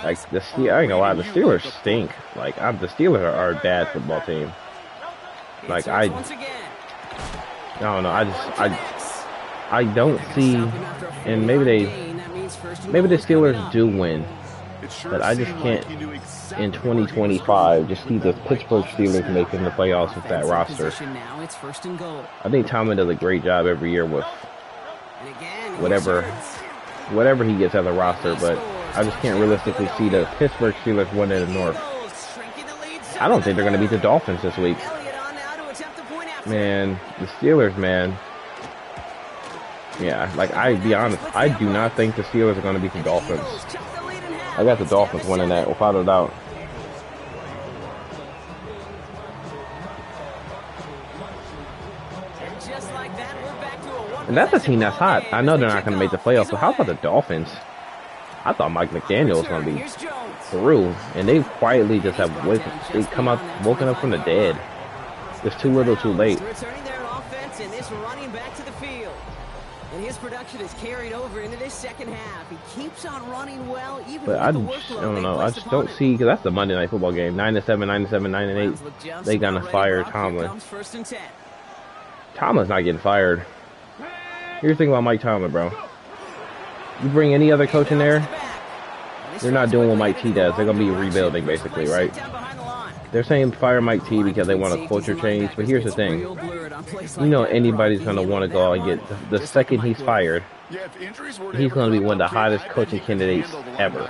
[SPEAKER 1] Like I ain't gonna lie, the Steelers stink. Like the Steelers are a bad football team. Like I don't know. I don't see, and maybe the Steelers do win, but I just can't in 2025 just see the Pittsburgh Steelers making the playoffs with that roster. I think Tomlin does a great job every year with whatever he gets out of the roster, but I just can't realistically see the Pittsburgh Steelers winning the North. I don't think they're going to beat the Dolphins this week. Man, the Steelers, man. Yeah, like, I'll be honest, I do not think the Steelers are going to beat the Dolphins. I got the Dolphins winning that, without a doubt. And that's a team that's hot. I know they're not going to make the playoffs, but how about the Dolphins? I thought Mike McDaniel was going to be through, and they quietly just have woken up from the dead. It's too little, too late.
[SPEAKER 2] And his production is carried over into this second half. He keeps on running well, even
[SPEAKER 1] but I don't know. I just don't see, because that's the Monday Night Football game. 9-7, 9-7, 9-8. They gonna fire Tomlin. Tomlin's not getting fired. Here's the thing about Mike Tomlin, bro. You bring any other coach in there, they're not doing what Mike T does. They're gonna be rebuilding, basically, right? They're saying fire Mike T because they want a culture change, but here's the thing. You know anybody's going to want to go out and get, the second he's fired, he's going to be one of the hottest coaching candidates ever.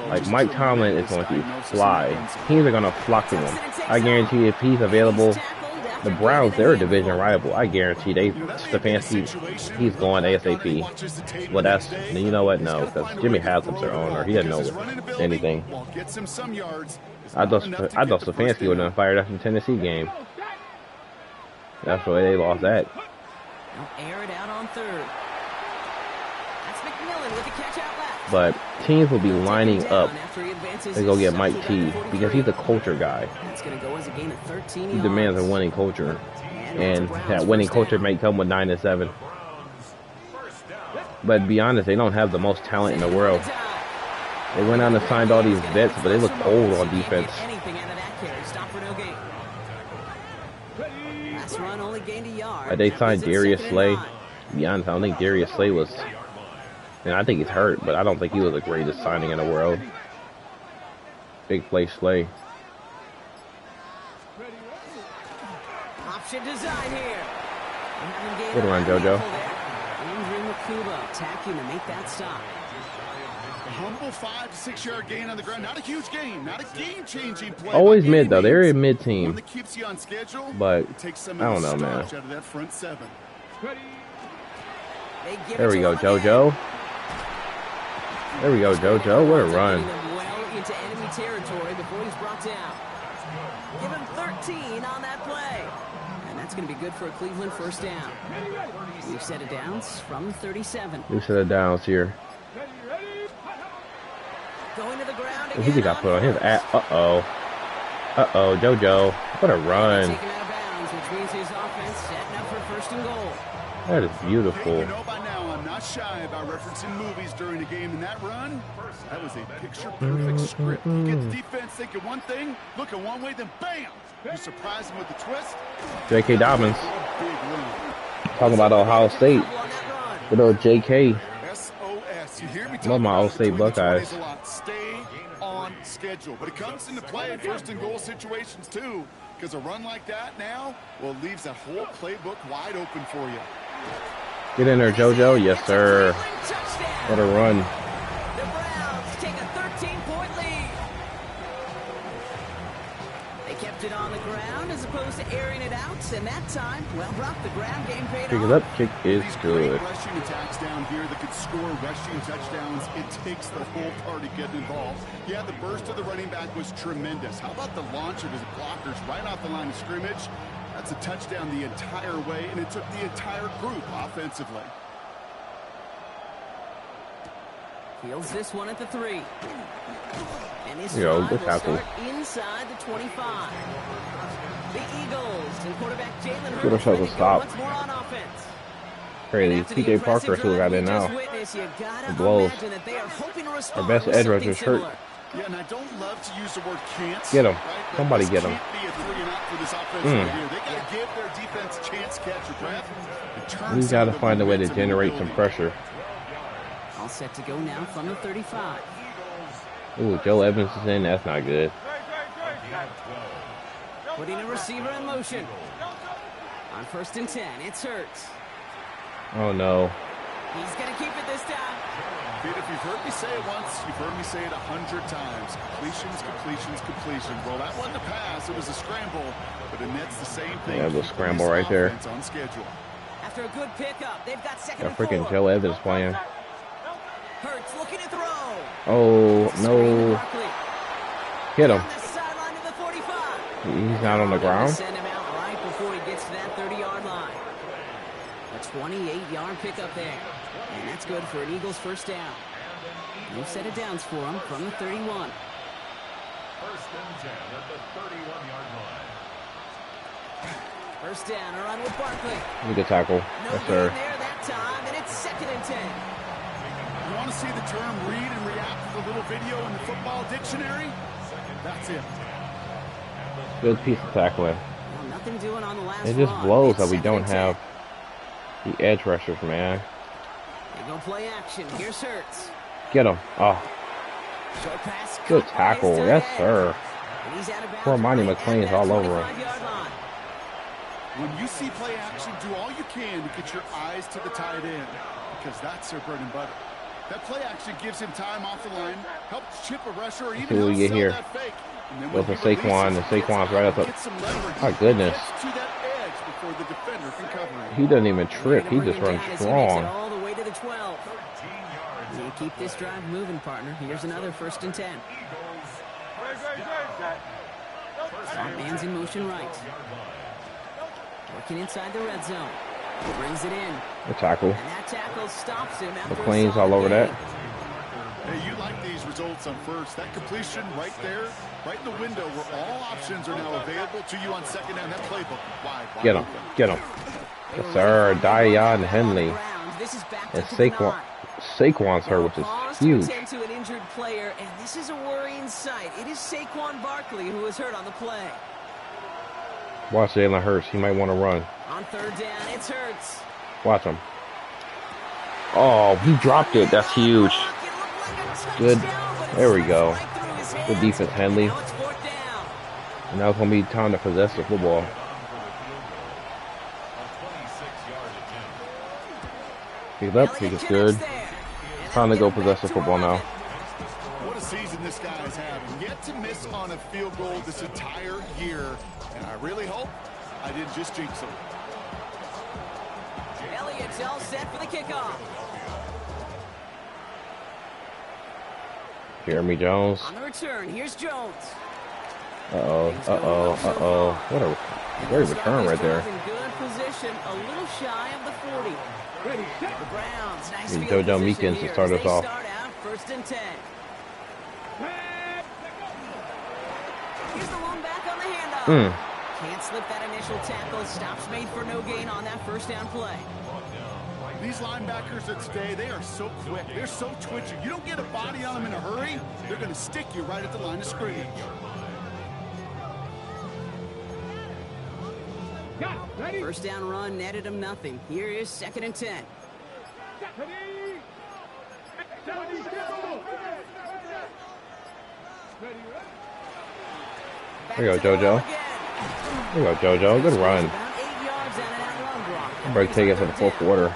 [SPEAKER 1] Like, Mike Tomlin is going to fly. Teams are going to flock to him. I guarantee if he's available, the Browns, they're a division rival. I guarantee Stefanski, he's going ASAP. Well, that's, you know what? No, because Jimmy Haslam's their owner. He doesn't know anything. I thought Stefanski would have been fired after the Tennessee game. That's the way they lost that.
[SPEAKER 2] Air it out on third. That's McMillan with the catch out left.
[SPEAKER 1] But teams will be lining up to go get Mike T because he's a culture guy. He demands a winning culture, and that winning culture may come with 9-7. But to be honest, they don't have the most talent in the world. They went out and signed all these vets, but they look old on defense. They signed Darius Slay. To be honest, I don't think Darius Slay was, and I think he's hurt, but I don't think he was the greatest signing in the world. Big play Slay.
[SPEAKER 2] Option design here.
[SPEAKER 1] Good run, JoJo.
[SPEAKER 2] Andrew Makuba attacking to make that stop.
[SPEAKER 3] Humble 5 to 6 yard gain on the ground. Not a huge gain, not a game-changing play.
[SPEAKER 1] Always mid though. They're a mid team.
[SPEAKER 3] Keeps you on schedule,
[SPEAKER 1] but I don't know, man.
[SPEAKER 3] Out of that front seven.
[SPEAKER 1] There we go, JoJo. There we go, JoJo. What a run.
[SPEAKER 2] Well into enemy territory before he's brought down. Give him 13 on that play. And that's going to be good for a Cleveland first down. We've set it downs from 37.
[SPEAKER 1] We set it downs here.
[SPEAKER 2] Going to the ground
[SPEAKER 1] he just got put on his ass. Uh-oh, JoJo. What a run.
[SPEAKER 2] Taken out of bounds, which means his offense setting up for first and goal.
[SPEAKER 1] That is beautiful.
[SPEAKER 3] You know by now, I'm not shy about referencing movies during a game. In that run, that was a picture-perfect script. You get the defense thinking one thing, looking one way, then bam! You surprise them with the twist.
[SPEAKER 1] J.K. Dobbins. Talking about Ohio State. Good old J.K.
[SPEAKER 3] You hear me
[SPEAKER 1] love my Ohio State Buckeyes.
[SPEAKER 3] Stay on schedule, but it comes into play in first and goal situations too, because a run like that now, well, leaves that whole playbook wide open for you.
[SPEAKER 1] Get in there, JoJo. Yes, sir.
[SPEAKER 2] Touchdown.
[SPEAKER 1] What a run.
[SPEAKER 2] The Browns take a 13-point lead. They kept it on the ground as opposed to airing it out, and that time, well, Brock, the ground game paid
[SPEAKER 1] Pick
[SPEAKER 2] off.
[SPEAKER 1] it up. Kick is
[SPEAKER 3] These great
[SPEAKER 1] good.
[SPEAKER 3] rushing attacks down here that could score rushing touchdowns. It takes the whole party getting involved. Yeah, the burst of the running back was tremendous. How about the launch of his blockers right off the line of scrimmage? That's a touchdown the entire way, and it took the entire group offensively.
[SPEAKER 2] Fields this one at the 3. And his
[SPEAKER 1] Yo,
[SPEAKER 2] drive
[SPEAKER 1] good
[SPEAKER 2] will
[SPEAKER 1] tackle.
[SPEAKER 2] start inside the 25. The Eagles and quarterback Jalen
[SPEAKER 1] Give
[SPEAKER 2] Hurts
[SPEAKER 1] ourselves a
[SPEAKER 2] ready to go
[SPEAKER 1] stop.
[SPEAKER 2] once more on offense.
[SPEAKER 1] Crazy.
[SPEAKER 2] After the
[SPEAKER 1] TJ
[SPEAKER 2] impressive
[SPEAKER 1] Parker still
[SPEAKER 2] drive
[SPEAKER 1] got in
[SPEAKER 2] we
[SPEAKER 1] now.
[SPEAKER 2] just witnessed, you gotta
[SPEAKER 1] It blows.
[SPEAKER 2] imagine that they are hoping to
[SPEAKER 1] Our
[SPEAKER 2] respond
[SPEAKER 1] best
[SPEAKER 2] with
[SPEAKER 1] edge
[SPEAKER 2] something
[SPEAKER 1] rusher's hurt.
[SPEAKER 2] similar.
[SPEAKER 3] Yeah, and I don't love to use the word can't.
[SPEAKER 1] Get him.
[SPEAKER 3] Right? But
[SPEAKER 1] Somebody
[SPEAKER 3] this
[SPEAKER 1] get him.
[SPEAKER 3] can't be a 3-and-out for this offense right here. They got to give their defense a chance to catch your breath. and turn
[SPEAKER 1] We
[SPEAKER 3] some
[SPEAKER 1] got to
[SPEAKER 3] of the
[SPEAKER 1] find a way to
[SPEAKER 3] momentum
[SPEAKER 1] generate
[SPEAKER 3] into
[SPEAKER 1] some
[SPEAKER 3] building.
[SPEAKER 1] pressure.
[SPEAKER 2] All set to go now from the 35.
[SPEAKER 1] Ooh, Joe Evans is in. That's not good.
[SPEAKER 2] Putting a receiver in motion. On 1st and 10, it's Hurts.
[SPEAKER 1] Oh, no.
[SPEAKER 2] He's going to keep it this time.
[SPEAKER 3] Dude, if you've heard me say it once, you've heard me say it 100 times. Completions, completions, completions. Well, that wasn't a pass. It was a scramble. But it nets the same thing.
[SPEAKER 1] Yeah, the
[SPEAKER 3] Keep
[SPEAKER 1] scramble
[SPEAKER 3] this
[SPEAKER 1] right there.
[SPEAKER 3] offense on schedule.
[SPEAKER 2] After a good pickup, they've got 2nd
[SPEAKER 1] Got
[SPEAKER 2] and
[SPEAKER 1] freaking
[SPEAKER 2] 4.
[SPEAKER 1] Joe Evans playing.
[SPEAKER 2] Hurts looking to throw.
[SPEAKER 1] Oh,
[SPEAKER 2] Screen to
[SPEAKER 1] no.
[SPEAKER 2] Barkley.
[SPEAKER 1] Hit him.
[SPEAKER 2] On the sideline to the 45.
[SPEAKER 1] He's not on the ground.
[SPEAKER 2] Send him out right before he gets to that 30-yard line. A 28-yard pickup there. And that's good for an Eagles first down. New set of downs for him from the 31.
[SPEAKER 4] 1st and 10 at the 31-yard line.
[SPEAKER 2] First down, a run with Barkley.
[SPEAKER 1] Good tackle.
[SPEAKER 2] No
[SPEAKER 1] Yes,
[SPEAKER 2] gain
[SPEAKER 1] sir.
[SPEAKER 2] there that time, and it's 2nd and 10.
[SPEAKER 3] You want to see the term read and react to the little video in the football dictionary? That's it.
[SPEAKER 1] Good piece of tackling.
[SPEAKER 2] Well, nothing doing on the last
[SPEAKER 1] It just
[SPEAKER 2] run.
[SPEAKER 1] blows
[SPEAKER 2] It's
[SPEAKER 1] that we
[SPEAKER 2] 2nd
[SPEAKER 1] don't
[SPEAKER 2] and 10.
[SPEAKER 1] have the edge rushers, man.
[SPEAKER 2] They go play action. Here's Hurts.
[SPEAKER 1] Get him. Oh,
[SPEAKER 2] Short pass.
[SPEAKER 1] good
[SPEAKER 2] caught by
[SPEAKER 1] tackle.
[SPEAKER 2] his tight
[SPEAKER 1] Yes,
[SPEAKER 2] end.
[SPEAKER 1] sir.
[SPEAKER 2] And he's out of bounds
[SPEAKER 1] Poor Monty
[SPEAKER 2] right
[SPEAKER 1] McClain's
[SPEAKER 2] at that
[SPEAKER 1] all over him.
[SPEAKER 2] 25-yard line.
[SPEAKER 3] When you see play action, do all you can to get your eyes to the tight end, because that's their bread and butter. That play action gives him time off the line, helps chip a rusher, or even
[SPEAKER 1] See what we
[SPEAKER 3] helps
[SPEAKER 1] get
[SPEAKER 3] sell
[SPEAKER 1] here.
[SPEAKER 3] that fake. And then
[SPEAKER 1] Goes
[SPEAKER 3] when
[SPEAKER 1] to
[SPEAKER 3] he
[SPEAKER 1] Saquon,
[SPEAKER 3] releases,
[SPEAKER 1] and
[SPEAKER 3] he gets
[SPEAKER 1] Saquon's right up the-
[SPEAKER 3] gets some leverage.
[SPEAKER 1] My goodness.
[SPEAKER 3] He gets to that edge before the defender can cover him.
[SPEAKER 1] He doesn't even trip.
[SPEAKER 2] They're
[SPEAKER 1] He
[SPEAKER 2] gonna
[SPEAKER 1] just
[SPEAKER 2] bring him
[SPEAKER 1] runs
[SPEAKER 2] down as he makes it
[SPEAKER 1] strong.
[SPEAKER 2] all the way to the 12. You keep this drive moving, partner. Here's another 1st and 10. Slot man's in motion right. Working inside the red zone. Brings it in.
[SPEAKER 1] The tackle.
[SPEAKER 2] And that tackle stops him after
[SPEAKER 1] McClain's
[SPEAKER 2] a
[SPEAKER 1] all
[SPEAKER 2] solid
[SPEAKER 1] over that.
[SPEAKER 2] gain.
[SPEAKER 3] Hey, you like these results on first. That completion right there, right in the window where all options are now available to you on 2nd down. That playbook wide
[SPEAKER 1] Get him.
[SPEAKER 3] open.
[SPEAKER 1] Get him. Yes, sir. Dion Henley.
[SPEAKER 2] This is back
[SPEAKER 1] And
[SPEAKER 2] to the
[SPEAKER 1] Saquon.
[SPEAKER 2] 9.
[SPEAKER 1] Saquon's hurt, which
[SPEAKER 2] Pause
[SPEAKER 1] is
[SPEAKER 2] to
[SPEAKER 1] huge.
[SPEAKER 2] attend to an injured player, and this is a worrying sight. It is Saquon Barkley who is hurt on the play.
[SPEAKER 1] Watch Jalen Hurts. He might want to run.
[SPEAKER 2] On 3rd down, it's Hurts.
[SPEAKER 1] Watch him. Oh, he dropped it. That's huge. Good. There we go. Good defense, Henley.
[SPEAKER 2] Now it's 4th down.
[SPEAKER 1] And now it's going to be time to possess the football. Pick it up. Pick
[SPEAKER 2] Elliott
[SPEAKER 1] it good.
[SPEAKER 2] connects there. And
[SPEAKER 1] Time to
[SPEAKER 2] they'll
[SPEAKER 1] go
[SPEAKER 2] get him back
[SPEAKER 1] possess the
[SPEAKER 2] to
[SPEAKER 1] football now.
[SPEAKER 2] 11.
[SPEAKER 3] What a season this guy is having. Yet to miss on a field goal this entire year. And I really hope I didn't just jinx him.
[SPEAKER 2] Elliott's all set for the kickoff.
[SPEAKER 1] Jeremy Jones.
[SPEAKER 2] On the return, here's Jones.
[SPEAKER 1] Uh-oh. Uh-oh. Uh-oh. What a great return right there.
[SPEAKER 2] In good position, a little shy of the 40. The Browns, nice
[SPEAKER 1] And
[SPEAKER 2] field
[SPEAKER 1] JoJo
[SPEAKER 2] position
[SPEAKER 1] Meekins to
[SPEAKER 2] here
[SPEAKER 1] start
[SPEAKER 2] as
[SPEAKER 1] us
[SPEAKER 2] they
[SPEAKER 1] off.
[SPEAKER 2] Start out 1st and 10. Here's the one back on the handoff. Can't slip that initial tackle. Stops made for no gain on that 1st down play.
[SPEAKER 3] These linebackers of today, they are so quick. They're so twitchy. You don't get a body on them in a hurry, they're going to stick you right at the line of scrimmage.
[SPEAKER 2] First down run netted him nothing. Here is 2nd and 10.
[SPEAKER 1] There you go, JoJo. There you go, JoJo. Good run.
[SPEAKER 2] About 8 yards on an out run block.
[SPEAKER 1] Better take it for the 4th quarter.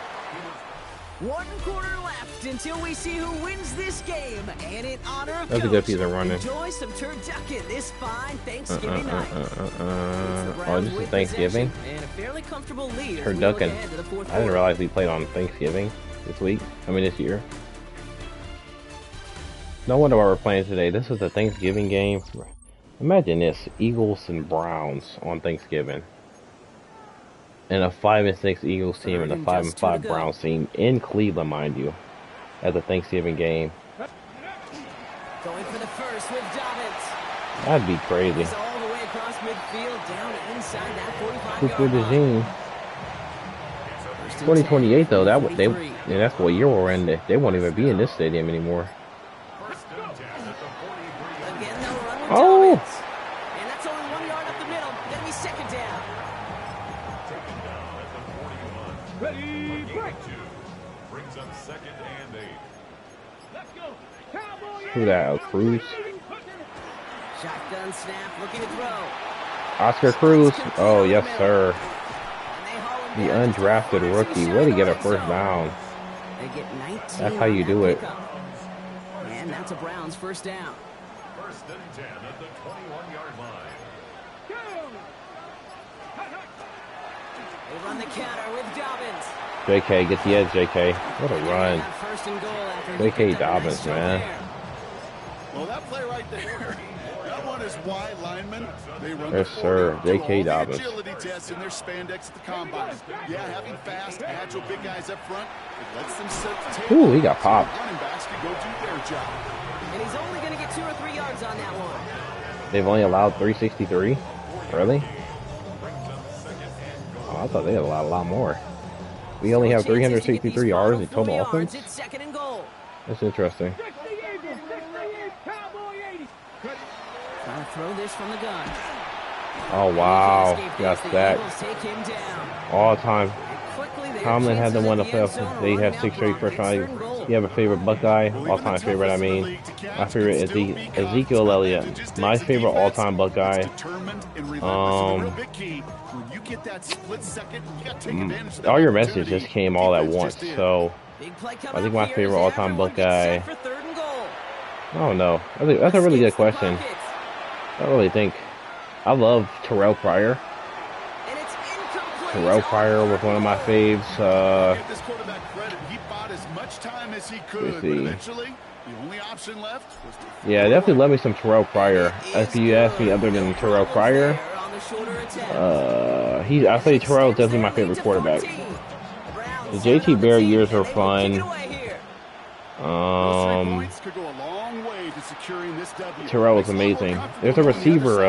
[SPEAKER 2] 1 quarter left until we see who wins this game. And in honor of
[SPEAKER 1] That's a
[SPEAKER 2] Coach,
[SPEAKER 1] good piece of running.
[SPEAKER 2] enjoy some turducken this fine Thanksgiving night.
[SPEAKER 1] Oh, this is Thanksgiving?
[SPEAKER 2] And a fairly comfortable lead as we look
[SPEAKER 1] Turducken.
[SPEAKER 2] ahead to the fourth
[SPEAKER 1] I didn't
[SPEAKER 2] quarter.
[SPEAKER 1] realize we played on Thanksgiving this week. I mean, this year. No wonder why we're playing today. This is a Thanksgiving game. Imagine this: Eagles and Browns on Thanksgiving, and a 5-6 Eagles team and a 5-5 Browns team in Cleveland, mind you, at the Thanksgiving game.
[SPEAKER 2] Going for the first with Dobbins.
[SPEAKER 1] That'd be crazy.
[SPEAKER 2] He's all the way across midfield, down inside that 45-yard
[SPEAKER 1] Cooper
[SPEAKER 2] line.
[SPEAKER 1] DeJean. 2028 though, that would that's what year we're in. They won't even be in this stadium anymore.
[SPEAKER 2] Again, they'll run with
[SPEAKER 1] Oh!
[SPEAKER 2] Dobbins. And that's only 1 yard up the middle. Gonna be second down.
[SPEAKER 5] Ready, break.
[SPEAKER 4] Brings up 2nd and 8.
[SPEAKER 5] Let's go. Cowboy.
[SPEAKER 1] Who that? Cruz?
[SPEAKER 2] Shotgun snap, looking to throw.
[SPEAKER 1] Oscar Cruz. Oh yes, sir.
[SPEAKER 2] And they haul him
[SPEAKER 1] The
[SPEAKER 2] down to
[SPEAKER 1] undrafted
[SPEAKER 2] 40.
[SPEAKER 1] rookie. Way to get a first down.
[SPEAKER 2] They get 19.
[SPEAKER 1] That's how you
[SPEAKER 2] on
[SPEAKER 1] do
[SPEAKER 2] that
[SPEAKER 1] it.
[SPEAKER 2] pickup. And that's a Browns first down.
[SPEAKER 4] 1st and 10 at the 21-yard line.
[SPEAKER 2] They run the counter with Dobbins.
[SPEAKER 1] JK, get the edge, JK. What a
[SPEAKER 2] And they
[SPEAKER 1] run.
[SPEAKER 2] have first and goal after he
[SPEAKER 1] J.K.
[SPEAKER 2] picked up a nice
[SPEAKER 1] Dobbins,
[SPEAKER 2] jump
[SPEAKER 1] man.
[SPEAKER 2] there.
[SPEAKER 3] Well, that play right there, that one is wide lineman. They run
[SPEAKER 1] Yes,
[SPEAKER 3] the 40,
[SPEAKER 1] sir.
[SPEAKER 3] do
[SPEAKER 1] J.K.
[SPEAKER 3] all the
[SPEAKER 1] Dobbins.
[SPEAKER 3] agility tests in their spandex at the combine. Yeah, having fast, agile big guys up front, it lets them set the table.
[SPEAKER 1] Ooh, he got
[SPEAKER 3] so
[SPEAKER 1] popped.
[SPEAKER 3] the running backs can go do their job.
[SPEAKER 2] And he's only going to get 2 or 3 yards on that one.
[SPEAKER 1] They've only allowed 363? Really? Oh, I thought they had allowed a lot more. We only have 363 yards in total offense?
[SPEAKER 2] It's second and goal.
[SPEAKER 1] That's interesting.
[SPEAKER 5] 68, Cowboy 80.
[SPEAKER 2] Trying to throw this from the gun.
[SPEAKER 1] Oh, wow. Got that. All time. Tomlin had the one of the They have 6 straight first round. You have a favorite Buckeye? All-time favorite, I mean. My favorite is Ezekiel Elliott. My favorite all-time Buckeye. All your messages just came all at once, so I think my favorite all-time Buckeye. I don't know. That's a really good question. I really think. I love Terrell Pryor. Terrell Pryor was one of my faves.
[SPEAKER 3] Give this quarterback credit. He bought as much time as he could,
[SPEAKER 1] Let's
[SPEAKER 3] but
[SPEAKER 1] see.
[SPEAKER 3] eventually, the only option left was to
[SPEAKER 1] Yeah, definitely love me some Terrell Pryor. If you ask me other than Terrell Pryor, I say Terrell is definitely my favorite quarterback. The JT Barrett years were fun.
[SPEAKER 3] points could go a long way to securing this W.
[SPEAKER 1] Terrell was amazing. There's a receiver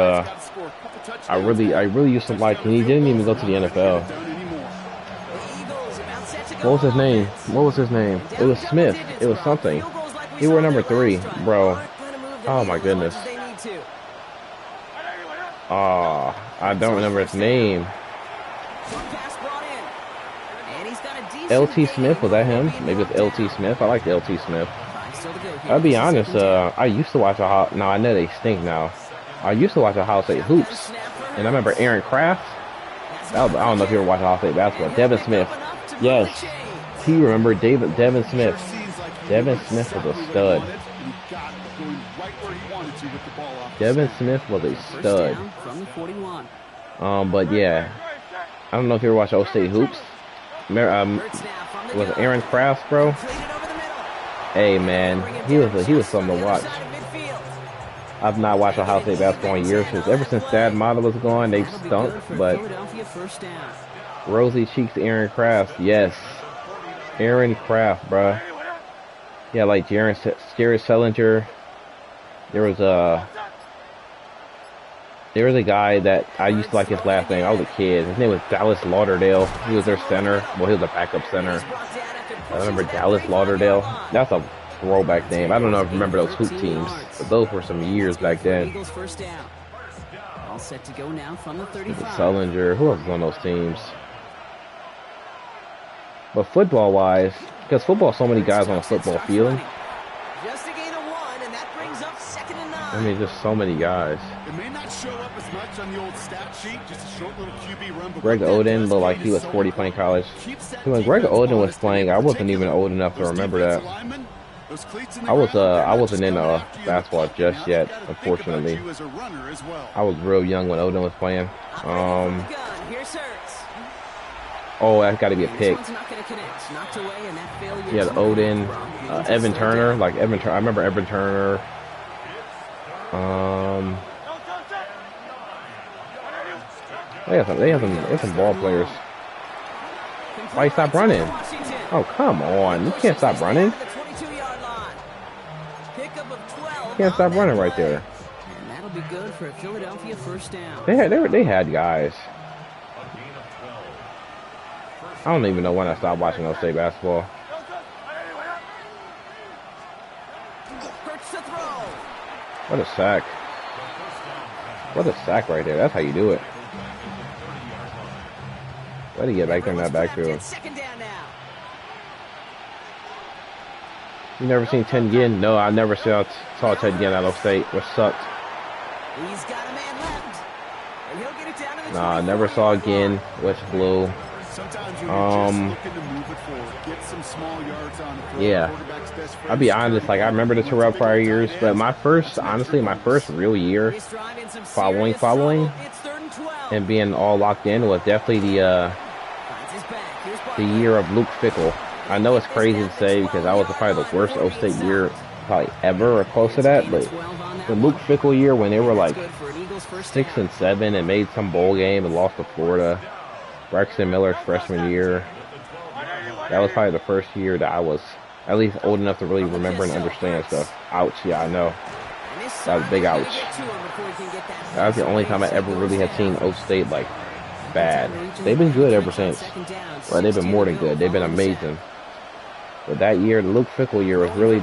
[SPEAKER 1] I really used to like, and he didn't even go to the NFL. What was his name? What was his name? It was Smith. It was something. He wore number 3, bro. Oh my goodness. I don't remember his name. LT Smith, was that him? Maybe it's LT Smith. I like LT Smith. I'll be honest, I used to watch now I know they stink now. I used to watch Ohio State hoops, and I remember Aaron Kraft. I don't know if you ever watched Ohio State basketball. Devin Smith, yes, he remembered Devin Smith. Devin Smith was a stud. Devin Smith was a stud. But yeah, I don't know if you ever watched Ohio State hoops. Was Aaron Kraft, bro? Hey man, he was something to watch. I've not watched Ohio State basketball in years. Ever since Thad Matta was gone, they've stunk. But Rosy Cheeks, Aaron Kraft, yes, Aaron Kraft, bro. Yeah, like Jared Sellinger. There was a guy that I used to like his last name. I was a kid. His name was Dallas Lauderdale. He was their center. Well, he was a backup center. I remember Dallas Lauderdale. That's a throwback name. I don't know if you remember those hoop teams, but those were some years back then.
[SPEAKER 2] All set to go now from the 35.
[SPEAKER 1] Sellinger. Who else was on those teams? But football-wise, because football, so many guys on a football field.
[SPEAKER 2] Just a gain of 1, and that brings up 2nd and 9.
[SPEAKER 1] I mean, just so many guys.
[SPEAKER 3] It may not show up as much on the old stat sheet, just a short little QB run. But
[SPEAKER 1] Greg Oden looked like he was 40 playing college. When Greg Oden was playing, I wasn't even old enough to remember that. I wasn't in basketball just yet, unfortunately. I was real young when Oden was playing. Oh, that's got to be a pick. Yeah, Oden, Evan Turner, I remember Evan Turner. They have some ball players. Why you stop running? Oh, come on! You can't stop running. You can't stop running right there.
[SPEAKER 2] And that'll be good for a Philadelphia first down.
[SPEAKER 1] They had guys. I don't even know when I stopped watching Ohio State basketball. What a sack. What a sack right there. That's how you do it. Way to get back there in that backfield. You never seen Ted Ginn? No, I never saw Ted Ginn at Ohio State, which sucked.
[SPEAKER 2] He's got a man left. And he'll get it down to the
[SPEAKER 1] Nah, I never saw Ginn, which blew. Yeah, I'll be honest, I remember the Terrell Pryor years, but my first real year following and being all locked in was definitely the year of Luke Fickell. I know it's crazy to say because I was probably the worst Ohio State year probably ever or close to that, but the Luke Fickell year when they were like 6 and 7 and made some bowl game and lost to Florida. Braxton Miller's freshman year. That was probably the first year that I was at least old enough to really remember and understand stuff. Ouch, yeah, I know. That was a big ouch. That was the only time I ever really had seen Ohio State like bad. They've been good ever since. Well, they've been more than good. They've been amazing. But that year, the Luke Fickell year was really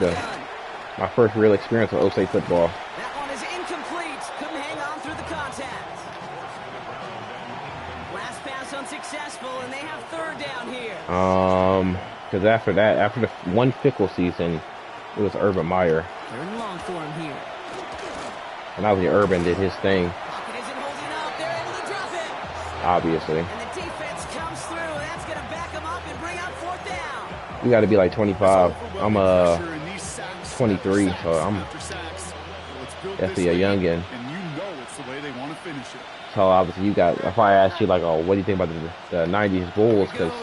[SPEAKER 1] my first real experience with Ohio State football.
[SPEAKER 2] That one is incomplete. Couldn't hang on through the contact. Last pass unsuccessful, and they have third down here.
[SPEAKER 1] Because after the one Fickell season, it was Urban Meyer.
[SPEAKER 2] Third and long for him here.
[SPEAKER 1] And obviously Urban did his thing.
[SPEAKER 2] Pocket isn't holding up. They're able to drop it.
[SPEAKER 1] Obviously.
[SPEAKER 2] And the defense comes through. That's going to back them up and bring out fourth down.
[SPEAKER 1] You got to be like 25. I'm 23, so I'm definitely a youngin.
[SPEAKER 3] And you know it's the way they want to finish it.
[SPEAKER 1] So obviously you got. If I asked you like, oh, what do you think about the '90s Bulls? Because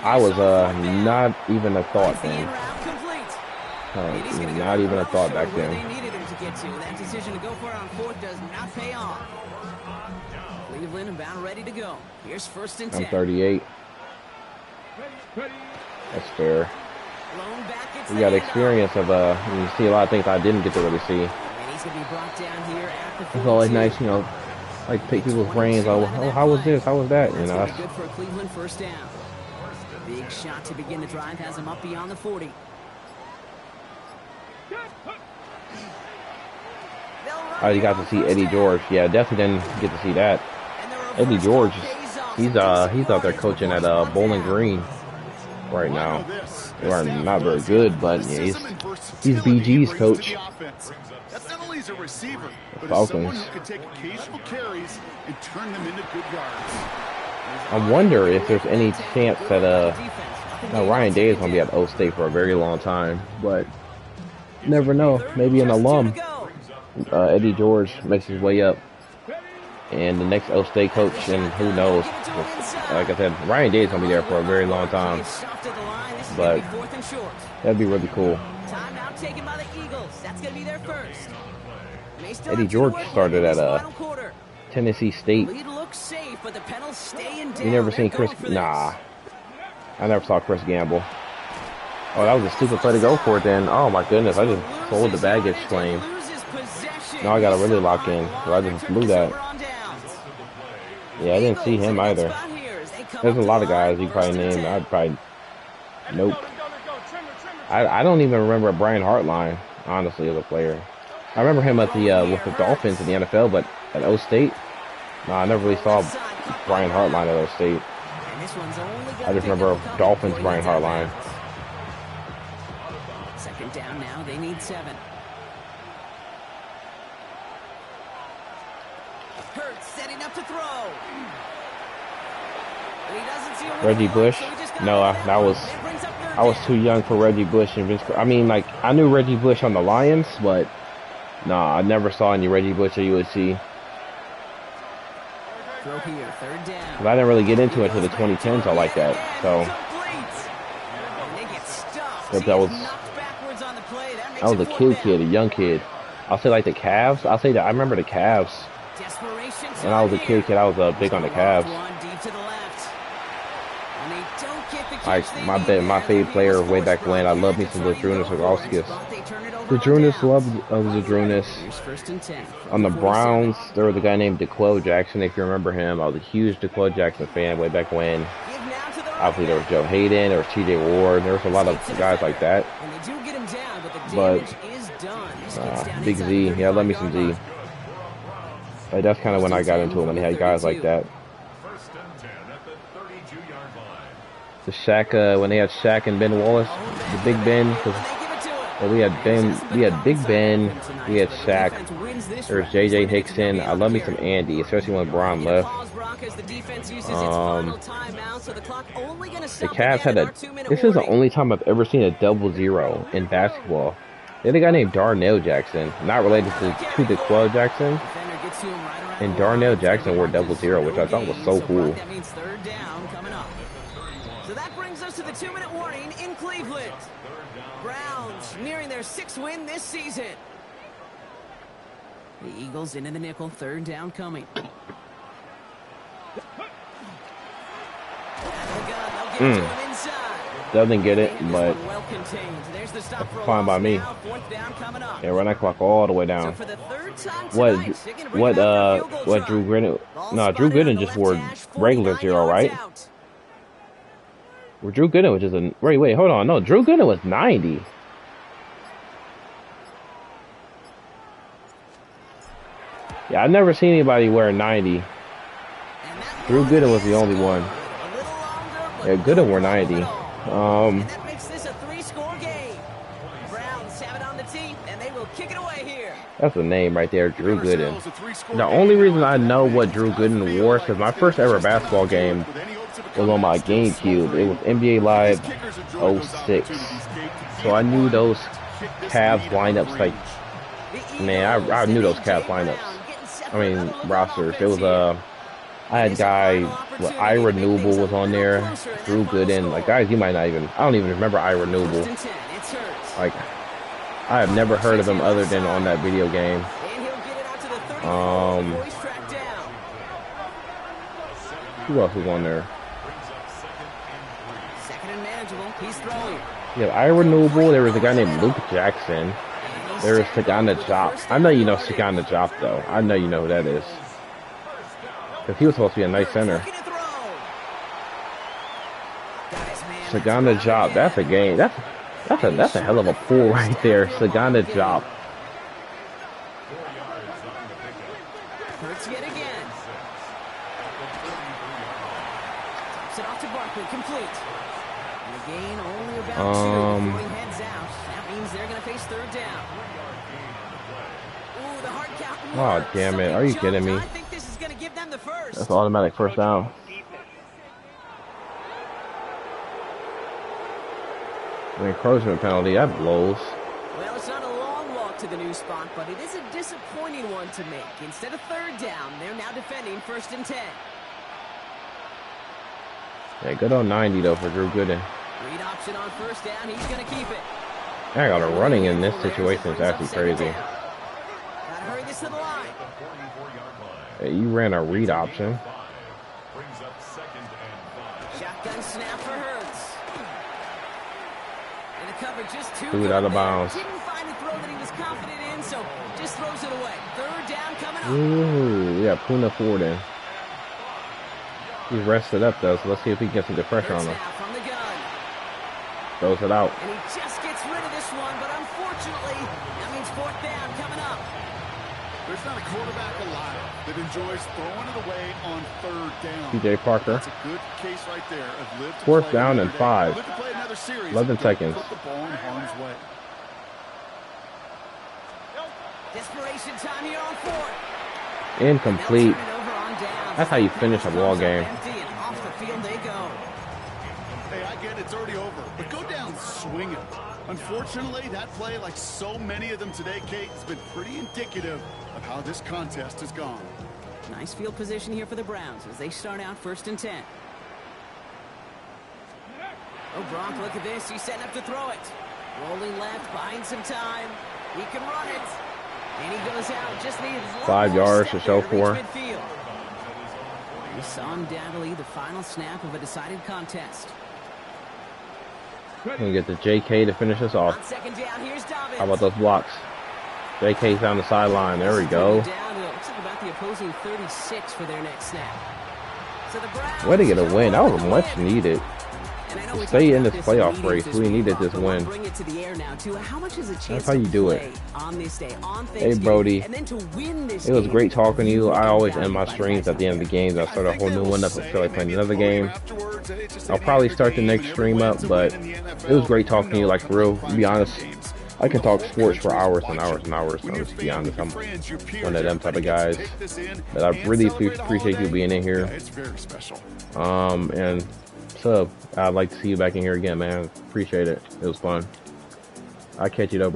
[SPEAKER 1] I was not even a thought then. Not even a thought back then.
[SPEAKER 2] That decision to go for it on fourth does not pay off. Cleveland about ready to go. Here's first and 10.
[SPEAKER 1] I'm 38. That's fair. We got experience of you see a lot of things I didn't get to really see. It's always nice, you know, like pick people's brains. Oh, how was this? How was that? You know.
[SPEAKER 2] Good for a Cleveland first down. Big shot to begin the drive has him up beyond the 40.
[SPEAKER 1] You got to see Eddie George. Yeah, definitely didn't get to see that. Eddie George, he's out there coaching at Bowling Green right now. They are not very good, but yeah, he's BG's coach.
[SPEAKER 3] That's not only as a receiver, but
[SPEAKER 1] Falcons.
[SPEAKER 3] as someone who can take occasional carries and turn them into good yards.
[SPEAKER 1] I wonder if there's any chance that Ryan Day is going to be at Ohio State for a very long time, but never know. Maybe an alum. Eddie George makes his way up, and the next Ohio State coach, and who knows? Like I said, Ryan Day is going to be there for a very long time, but that'd be really cool.
[SPEAKER 2] Timeout taken by the Eagles. That's going to be their first.
[SPEAKER 1] Eddie George started at Tennessee State.
[SPEAKER 2] Lead looks safe, but the Penals stay in down.
[SPEAKER 1] You never seen Chris? Nah, I never saw Chris Gamble. Oh, that was a stupid play to go for it then. Oh my goodness, I just sold the baggage claim. Now I gotta really lock in, so I just blew that. Yeah, I didn't see him either. There's a lot of guys you probably name. I'd probably, nope. I don't even remember Brian Hartline, honestly, as a player. I remember him at the with the Dolphins in the NFL, but at Ohio State, no, I never really saw Brian Hartline at Ohio State. I just remember Dolphins Brian Hartline.
[SPEAKER 2] Second down now, they need 7. up to throw. But he doesn't see a
[SPEAKER 1] Reggie
[SPEAKER 2] winning
[SPEAKER 1] Bush?
[SPEAKER 2] look, so he just got
[SPEAKER 1] No,
[SPEAKER 2] it
[SPEAKER 1] I
[SPEAKER 2] down.
[SPEAKER 1] was
[SPEAKER 2] That brings up third
[SPEAKER 1] I was
[SPEAKER 2] down.
[SPEAKER 1] too young for Reggie Bush and Vince. I mean, like I knew Reggie Bush on the Lions, but nah, I never saw any Reggie Bush at USC.
[SPEAKER 2] Throw here, third down.
[SPEAKER 1] 'Cause I didn't really get into it until the 2010s. I like that. So
[SPEAKER 2] And they get stuffed.
[SPEAKER 1] Yep,
[SPEAKER 2] He
[SPEAKER 1] that
[SPEAKER 2] is
[SPEAKER 1] was-
[SPEAKER 2] knocked backwards on the play. That makes
[SPEAKER 1] I was
[SPEAKER 2] it
[SPEAKER 1] a
[SPEAKER 2] fourth
[SPEAKER 1] kid, a
[SPEAKER 2] down.
[SPEAKER 1] young kid. I'll say like the Cavs. I'll say that I remember the Cavs.
[SPEAKER 2] Desperation
[SPEAKER 1] When I was a
[SPEAKER 2] time here.
[SPEAKER 1] kid, I was big on the Cavs.
[SPEAKER 2] One deep to the left. And they don't get the
[SPEAKER 1] Like
[SPEAKER 2] catch they
[SPEAKER 1] my
[SPEAKER 2] need
[SPEAKER 1] bet, my
[SPEAKER 2] there.
[SPEAKER 1] favorite player
[SPEAKER 2] Eagles
[SPEAKER 1] way
[SPEAKER 2] force
[SPEAKER 1] back when. I
[SPEAKER 2] Brock
[SPEAKER 1] love me
[SPEAKER 2] here
[SPEAKER 1] some
[SPEAKER 2] to try
[SPEAKER 1] Zadrunas
[SPEAKER 2] and go for it.
[SPEAKER 1] Ilgauskas.
[SPEAKER 2] But they turn it over on
[SPEAKER 1] Zadrunas
[SPEAKER 2] down.
[SPEAKER 1] loved Zadrunas.
[SPEAKER 2] Here's first and 10.
[SPEAKER 1] On the
[SPEAKER 2] 47.
[SPEAKER 1] Browns, there was a guy named DeQuell Jackson, if you remember him. I was a huge DeQuell Jackson fan way back when.
[SPEAKER 2] Give now to the
[SPEAKER 1] Obviously, there was Joe Hayden, there was TJ Ward, there was a lot of guys like that.
[SPEAKER 2] And they do get him down, but the
[SPEAKER 1] But,
[SPEAKER 2] damage is done. This gets down
[SPEAKER 1] Big
[SPEAKER 2] inside
[SPEAKER 1] Z,
[SPEAKER 2] the
[SPEAKER 1] yeah, I love me
[SPEAKER 2] 35-yard
[SPEAKER 1] some Z.
[SPEAKER 2] line.
[SPEAKER 1] Like, that's kind of when I got into it, when they had guys like that.
[SPEAKER 4] First and 10 at the 32-yard line.
[SPEAKER 1] The Shaq, when they had Shaq and Ben Wallace, the Big Ben, because
[SPEAKER 2] And they give it to him.
[SPEAKER 1] well, we had Big Ben, we had Shaq, there's JJ Hickson. I love me some Andy, especially when Braun left.
[SPEAKER 2] The
[SPEAKER 1] The Cavs had a. This is the only time I've ever seen a 0-0 in basketball. They had a guy named Darnell Jackson, not related to DeQuell Jackson, and Darnell Jackson wore 0-0, which I thought was so cool.
[SPEAKER 2] That means third down coming up. So that brings us to the 2-minute warning in Cleveland. Browns nearing their 6th win this season. The Eagles into the nickel, third down coming.
[SPEAKER 1] Doesn't get it, but fine by me. Yeah, run that clock all the way down. What Drew Gooden? No, Drew Gooden just wore regular 0, right? Well, Drew Gooden was just a wait, hold on, no, Drew Gooden was 90. Yeah, I've never seen anybody wear 90. Drew Gooden was the only one. Yeah, Gooden wore 90.
[SPEAKER 2] That makes this a 3-score game. Browns have it on the tee, and they will kick it away here.
[SPEAKER 1] That's the name right there, Drew Gooden. The only reason I know what Drew Gooden wore is because my first ever basketball game was on my GameCube. It was NBA Live 06. So I knew those Cavs lineups, like, man, I knew those Cavs lineups. I mean, rosters. It was, I had Ira Newble was on there, Drew Gooden, like guys you might not even, I don't even remember Ira Newble. Like, I have never heard of him other than on that video game. Who else was on there? Yeah, Ira Newble, there was a guy named Luke Jackson. There was Sagana Diop. I know you know Sagana Diop though. I know you know who that is. Because he was supposed to be a nice center. Sagana Diop, that's a game. That's a hell of a pull right there. Sagana Diop.
[SPEAKER 2] Hurts yet again. Tops it off to Barkley, complete. And the gain only about 2 before he heads out. That means they're going to face third down. Ooh, the hard count.
[SPEAKER 1] Oh, damn it. Are you kidding me?
[SPEAKER 2] I think this is going to give them the first.
[SPEAKER 1] That's automatic first down. I mean, encroachment penalty, that blows.
[SPEAKER 2] Well, it's not a long walk to the new spot, but it is a disappointing one to make. Instead of third down, they're now defending 1st and 10.
[SPEAKER 1] Yeah, good on 90 though for Drew Gooden.
[SPEAKER 2] Read option on 1st down, he's going to keep it.
[SPEAKER 1] I got a running in this situation is actually crazy.
[SPEAKER 2] Gotta hurry this to the line.
[SPEAKER 1] Yeah, you ran a read option.
[SPEAKER 2] Shotgun snap for Hurts. And the cover just too
[SPEAKER 1] Threw it
[SPEAKER 2] good
[SPEAKER 1] out of
[SPEAKER 2] there.
[SPEAKER 1] bounds.
[SPEAKER 2] Didn't find a throw that he was confident in, so just throws it away. Third down coming up.
[SPEAKER 1] Ooh, yeah, Puna Ford in. He's rested up though, so let's see if he can get some good pressure on him.
[SPEAKER 2] Snap from the gun.
[SPEAKER 1] Throws it out.
[SPEAKER 2] And he just gets rid of this one, but unfortunately, that means 4th down coming up.
[SPEAKER 3] There's not a quarterback alive that enjoys throwing it away on 3rd down.
[SPEAKER 1] TJ Parker.
[SPEAKER 3] That's a good case right there of live to
[SPEAKER 1] 4th
[SPEAKER 3] play
[SPEAKER 1] down and
[SPEAKER 3] another day.
[SPEAKER 1] 5.
[SPEAKER 3] Live to play another series.
[SPEAKER 1] 11
[SPEAKER 3] Don't
[SPEAKER 1] seconds.
[SPEAKER 3] Put the ball in harm's way.
[SPEAKER 2] Desperation time here on 4th.
[SPEAKER 1] Incomplete.
[SPEAKER 2] They'll turn it over on down.
[SPEAKER 1] That's how you finish a ball game.
[SPEAKER 2] Empty and off the field they go.
[SPEAKER 3] Hey, I get it's already over, but go down swinging. Unfortunately, that play, like so many of them today, Kate, has been pretty indicative of how this contest has gone.
[SPEAKER 2] Nice field position here for the Browns as they start out 1st and 10. Oh, Gronk, look at this. He's setting up to throw it. Rolling left, buying some time. He can run it. And he goes out. Just needs
[SPEAKER 1] 5 yards to show for.
[SPEAKER 2] We saw him daddle the final snap of a decided contest.
[SPEAKER 1] Gonna get the JK to finish us
[SPEAKER 2] On
[SPEAKER 1] off.
[SPEAKER 2] 2nd down, here's Dobbins.
[SPEAKER 1] How about those blocks? JK's down the sideline. There we go.
[SPEAKER 2] Down to, looks like about the opposing 36 for their next snap. So the Browns
[SPEAKER 1] Way to get a win. That was much needed.
[SPEAKER 2] And I know
[SPEAKER 1] To
[SPEAKER 2] we
[SPEAKER 1] stay
[SPEAKER 2] talked
[SPEAKER 1] in
[SPEAKER 2] about
[SPEAKER 1] this
[SPEAKER 2] in
[SPEAKER 1] playoff
[SPEAKER 2] meetings
[SPEAKER 1] race,
[SPEAKER 2] this
[SPEAKER 1] we
[SPEAKER 2] week,
[SPEAKER 1] needed
[SPEAKER 2] but
[SPEAKER 1] this
[SPEAKER 2] I wanna
[SPEAKER 1] win.
[SPEAKER 2] Bring it to the air now too. How much is a chance
[SPEAKER 1] how you
[SPEAKER 2] to
[SPEAKER 1] do it.
[SPEAKER 2] play on this day, on
[SPEAKER 1] Hey,
[SPEAKER 2] Thanksgiving,
[SPEAKER 1] Brody.
[SPEAKER 2] and then to win this
[SPEAKER 1] It was
[SPEAKER 2] game?
[SPEAKER 1] great talking to you. I always end my
[SPEAKER 2] Valued by
[SPEAKER 1] streams at the end of the games. I start a whole new one up and feel like playing another game. I'll
[SPEAKER 3] I'll
[SPEAKER 1] probably start the next stream up, but it was great talking to you. Like, for real, to be honest, I can talk sports for hours and hours and hours. So to be honest, I'm one of them type of guys. But I really appreciate you being in here.
[SPEAKER 3] It's very special.
[SPEAKER 1] And sub, I'd like to see you back in here again, man. Appreciate it. It was fun. I'll catch you though, bro.